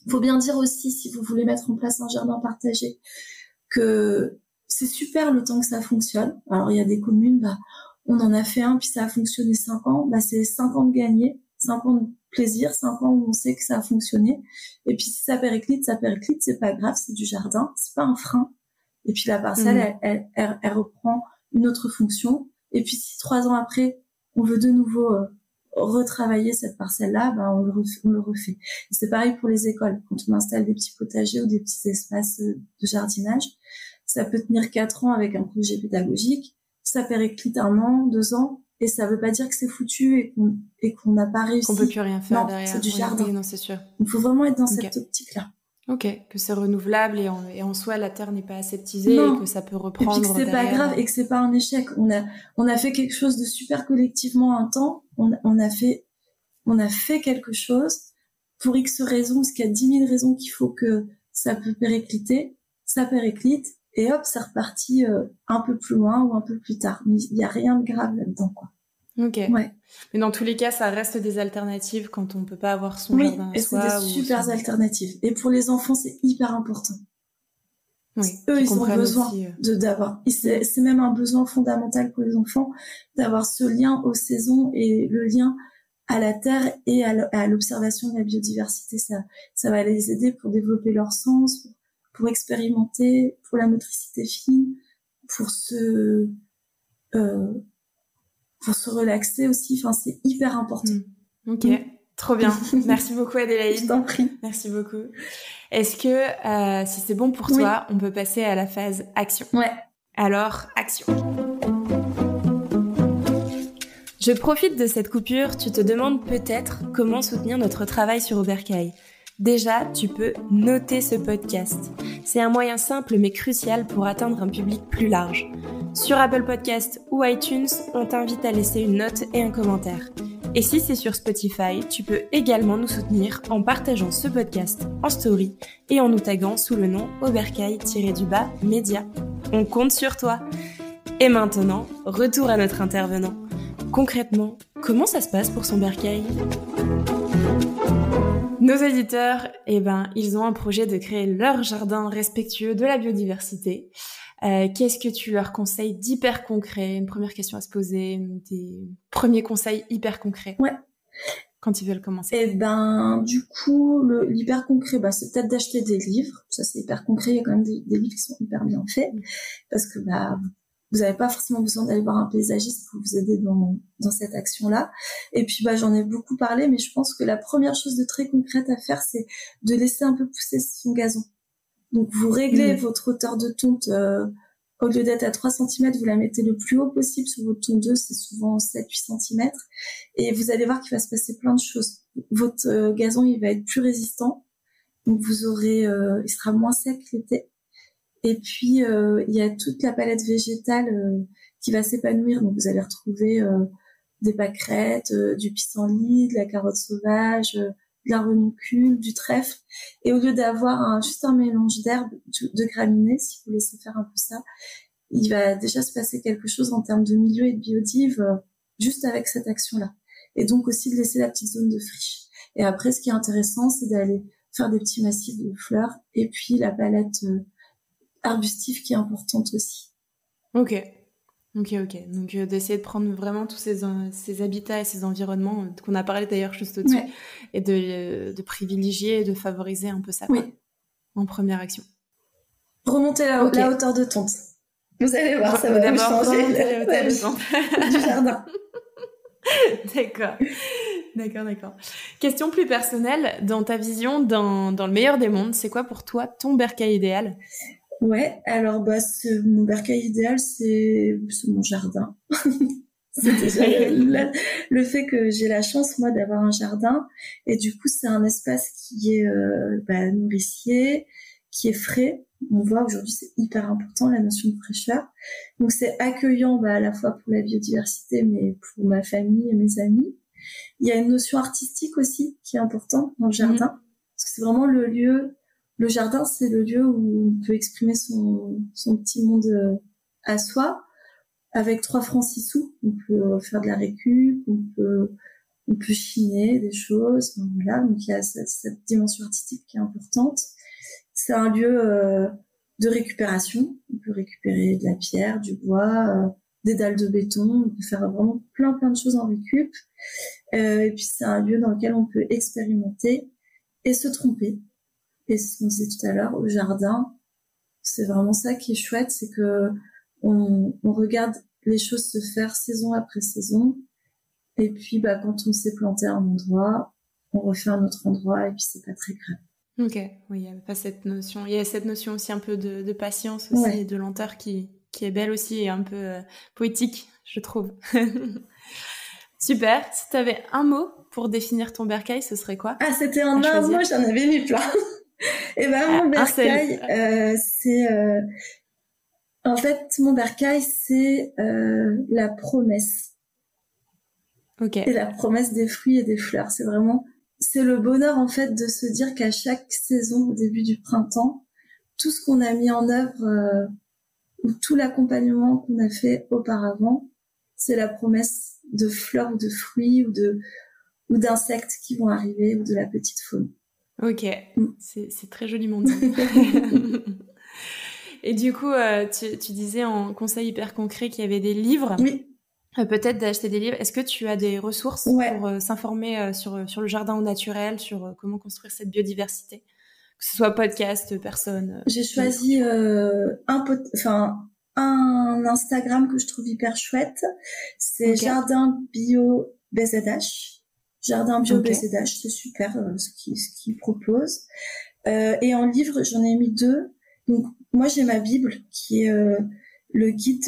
Il faut bien dire aussi, si vous voulez mettre en place un jardin partagé, que c'est super le temps que ça fonctionne. Alors, il y a des communes, on en a fait un, puis ça a fonctionné 5 ans. C'est 5 ans de gagné, 5 ans de plaisir, 5 ans où on sait que ça a fonctionné. Et puis, si ça périclite, c'est pas grave, c'est du jardin, c'est pas un frein. Et puis, la parcelle, elle reprend une autre fonction. Et puis, si 3 ans après, on veut de nouveau retravailler cette parcelle-là, on le refait. Et c'est pareil pour les écoles. Quand on installe des petits potagers ou des petits espaces de jardinage, ça peut tenir 4 ans avec un projet pédagogique. Ça périclite 1 an, 2 ans, et ça veut pas dire que c'est foutu et qu'on n'a pas réussi.
Qu'on peut plus rien faire derrière.
C'est du jardin.
Oui, non, c'est sûr.
Il faut vraiment être dans cette optique-là.
Ok, que c'est renouvelable et en soi la terre n'est pas aseptisée et que ça peut reprendre.
Et puis que c'est pas grave et que c'est pas un échec. On a fait quelque chose de super collectivement un temps. On a fait quelque chose pour X raisons, parce qu'il y a 10 000 raisons qu'il faut que ça peut péricliter. Ça périclite et hop, c'est reparti un peu plus loin ou un peu plus tard. Mais il y a rien de grave là-dedans, quoi.
Ok.
Ouais.
Mais dans tous les cas, ça reste des alternatives quand on peut pas avoir son jardin à soi.
Oui, et c'est des super alternatives. Et pour les enfants, c'est hyper important.
Oui.
Eux, ils ont besoin d'avoir. C'est même un besoin fondamental pour les enfants d'avoir ce lien aux saisons et le lien à la terre et à l'observation de la biodiversité. Ça va les aider pour développer leur sens, pour expérimenter, pour la motricité fine, pour se relaxer aussi. Enfin, c'est hyper important.
Ok, trop bien. Merci beaucoup Adélaïde.
Je t'en prie.
Merci beaucoup. Est-ce que, si c'est bon pour toi, on peut passer à la phase action?
Ouais.
Alors, action. Je profite de cette coupure, tu te demandes peut-être comment soutenir notre travail sur Obercaille. Déjà, tu peux noter ce podcast. C'est un moyen simple mais crucial pour atteindre un public plus large. Sur Apple Podcasts ou iTunes, on t'invite à laisser une note et un commentaire. Et si c'est sur Spotify, tu peux également nous soutenir en partageant ce podcast en story et en nous taguant sous le nom Obercaille-Média. On compte sur toi. Et maintenant, retour à notre intervenant. Concrètement, comment ça se passe pour son bercail ? Nos éditeurs, ils ont un projet de créer leur jardin respectueux de la biodiversité. Qu'est-ce que tu leur conseilles d'hyper concret ? Une première question à se poser, des premiers conseils hyper concrets.
Ouais.
Quand ils veulent commencer.
Et du coup, l'hyper concret, c'est peut-être d'acheter des livres. Ça, c'est hyper concret. Il y a quand même des livres qui sont hyper bien faits. Parce que, vous n'avez pas forcément besoin d'aller voir un paysagiste pour vous aider dans cette action-là. Et puis, j'en ai beaucoup parlé, mais je pense que la première chose de très concrète à faire, c'est de laisser un peu pousser son gazon. Donc, vous réglez votre hauteur de tonte, au lieu d'être à 3 cm, vous la mettez le plus haut possible sur votre tondeuse, c'est souvent 7-8 cm. Et vous allez voir qu'il va se passer plein de choses. Votre gazon, il va être plus résistant. Donc, il sera moins sec l'été. Et puis, il y a toute la palette végétale qui va s'épanouir. Donc, vous allez retrouver des pâquerettes, du pissenlit, de la carotte sauvage, de la renoncule, du trèfle. Et au lieu d'avoir juste un mélange d'herbes, de graminées, si vous laissez faire un peu ça, il va déjà se passer quelque chose en termes de milieu et de biodive juste avec cette action-là. Et donc aussi de laisser la petite zone de friche. Et après, ce qui est intéressant, c'est d'aller faire des petits massifs de fleurs et puis la palette arbustive qui est importante aussi.
Ok. Donc d'essayer de prendre vraiment tous ces habitats et ces environnements qu'on a parlé d'ailleurs juste au-dessus, et de privilégier et de favoriser un peu ça en première action.
Remonter la hauteur de tonte. Vous allez voir, ça va changer
la hauteur de tonte
du jardin.
D'accord. Question plus personnelle, dans ta vision, dans le meilleur des mondes, c'est quoi pour toi ton bercail idéal ?
Ouais, alors mon bercail idéal, c'est mon jardin. C'est déjà le fait que j'ai la chance, moi, d'avoir un jardin. Et du coup, c'est un espace qui est nourricier, qui est frais. On voit aujourd'hui, c'est hyper important, la notion de fraîcheur. Donc, c'est accueillant à la fois pour la biodiversité, mais pour ma famille et mes amis. Il y a une notion artistique aussi qui est importante dans le jardin. Parce que c'est vraiment le lieu... Le jardin, c'est le lieu où on peut exprimer son petit monde à soi. Avec 3 francs 6 sous, on peut faire de la récup, on peut chiner des choses. Voilà, donc il y a cette dimension artistique qui est importante. C'est un lieu de récupération. On peut récupérer de la pierre, du bois, des dalles de béton. On peut faire vraiment plein de choses en récup. Et puis c'est un lieu dans lequel on peut expérimenter et se tromper. Et ce qu'on disait tout à l'heure, au jardin, c'est vraiment ça qui est chouette, c'est que on regarde les choses se faire saison après saison. Et puis, quand on s'est planté à un endroit, on refait un autre endroit et puis c'est pas très grave.
Ok, oui, il y a pas cette notion. Il y a cette notion aussi un peu de patience aussi, et de lenteur qui est belle aussi et un peu poétique, je trouve. Super. Si tu avais un mot pour définir ton bercail, ce serait quoi ?
Ah, c'était un mot, j'en avais mis plein. Et mon bercail, c'est... En fait, mon bercail, c'est la promesse.
Ok.
Et la promesse des fruits et des fleurs. C'est le bonheur, en fait, de se dire qu'à chaque saison, au début du printemps, tout ce qu'on a mis en œuvre, ou tout l'accompagnement qu'on a fait auparavant, c'est la promesse de fleurs ou de fruits ou d'insectes qui vont arriver ou de la petite faune.
Ok, c'est très joliment dit. Et du coup, tu disais en conseil hyper concret qu'il y avait des livres.
Oui.
Peut-être d'acheter des livres. Est-ce que tu as des ressources pour s'informer sur le jardin au naturel, sur comment construire cette biodiversité ? Que ce soit podcast, personne.
J'ai choisi un Instagram que je trouve hyper chouette. C'est Jardin Bio BZH. Jardin Bio BZH, c'est super ce qu'il propose. Et en livre, j'en ai mis 2. Donc, moi, j'ai ma Bible, qui est le guide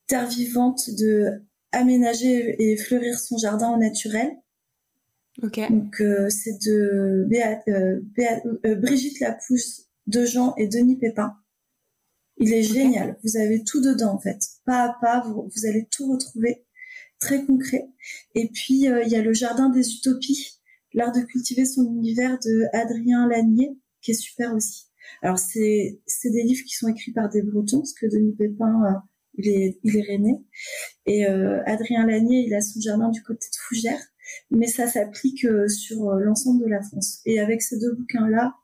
Terre vivante de aménager et fleurir son jardin au naturel.
Ok.
Donc c'est de Brigitte Lapousse, de Jean et Denis Pépin. Il est génial. Vous avez tout dedans en fait, pas à pas. Vous allez tout retrouver, très concret. Et puis il y a le Jardin des Utopies, l'art de cultiver son univers de Adrien Lanier, qui est super aussi. Alors c'est des livres qui sont écrits par des Bretons, parce que Denis Pépin il est rennais, et Adrien Lanier il a son jardin du côté de Fougères, mais ça s'applique sur l'ensemble de la France. Et avec ces 2 bouquins-là,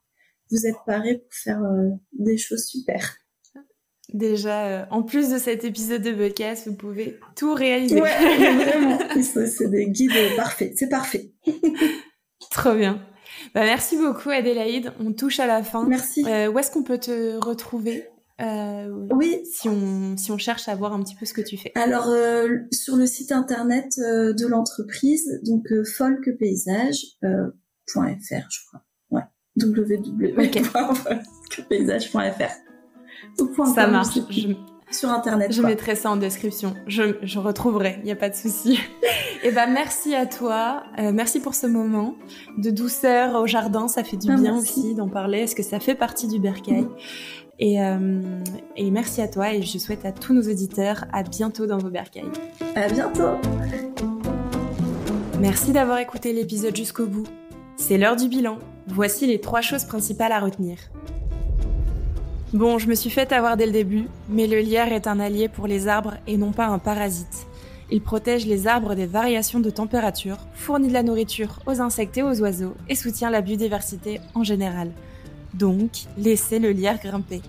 vous êtes parés pour faire des choses super.
Déjà, en plus de cet épisode de podcast, vous pouvez tout réaliser.
Ouais, vraiment. C'est des guides parfaits. C'est parfait.
Trop bien. Merci beaucoup, Adélaïde. On touche à la fin.
Merci.
Où est-ce qu'on peut te retrouver
oui.
Si on cherche à voir un petit peu ce que tu fais.
Alors, sur le site internet de l'entreprise, donc folkepaysage.fr, je crois. Ouais. www.folkepaysage.fr.
Ça marche.
Sur internet.
Je mettrai ça en description. Je retrouverai, il n'y a pas de souci. Et merci à toi. Merci pour ce moment de douceur au jardin. Ça fait du bien aussi d'en parler. Est-ce que ça fait partie du bercail? Et merci à toi. Et je souhaite à tous nos auditeurs à bientôt dans vos bercails.
À bientôt.
Merci d'avoir écouté l'épisode jusqu'au bout. C'est l'heure du bilan. Voici les 3 choses principales à retenir. Bon, je me suis fait avoir dès le début, mais le lierre est un allié pour les arbres et non pas un parasite. Il protège les arbres des variations de température, fournit de la nourriture aux insectes et aux oiseaux et soutient la biodiversité en général. Donc, laissez le lierre grimper.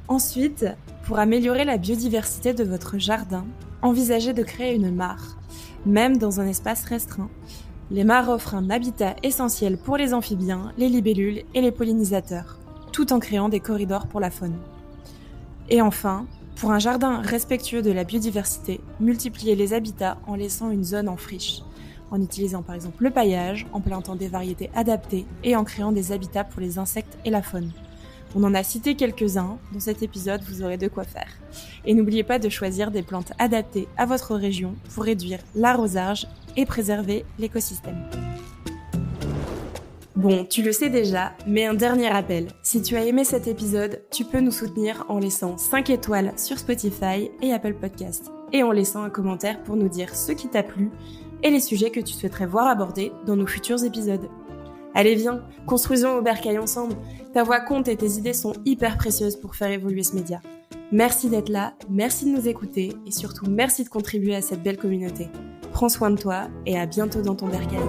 Ensuite, pour améliorer la biodiversité de votre jardin, envisagez de créer une mare, même dans un espace restreint. Les mares offrent un habitat essentiel pour les amphibiens, les libellules et les pollinisateurs, tout en créant des corridors pour la faune. Et enfin, pour un jardin respectueux de la biodiversité, multipliez les habitats en laissant une zone en friche, en utilisant par exemple le paillage, en plantant des variétés adaptées et en créant des habitats pour les insectes et la faune. On en a cité quelques-uns, dans cet épisode vous aurez de quoi faire. Et n'oubliez pas de choisir des plantes adaptées à votre région pour réduire l'arrosage et préserver l'écosystème. Bon, tu le sais déjà, mais un dernier rappel. Si tu as aimé cet épisode, tu peux nous soutenir en laissant 5 étoiles sur Spotify et Apple Podcasts, et en laissant un commentaire pour nous dire ce qui t'a plu et les sujets que tu souhaiterais voir abordés dans nos futurs épisodes. Allez viens, construisons au bercail ensemble. Ta voix compte et tes idées sont hyper précieuses pour faire évoluer ce média. Merci d'être là, merci de nous écouter et surtout merci de contribuer à cette belle communauté. Prends soin de toi et à bientôt dans ton bercail.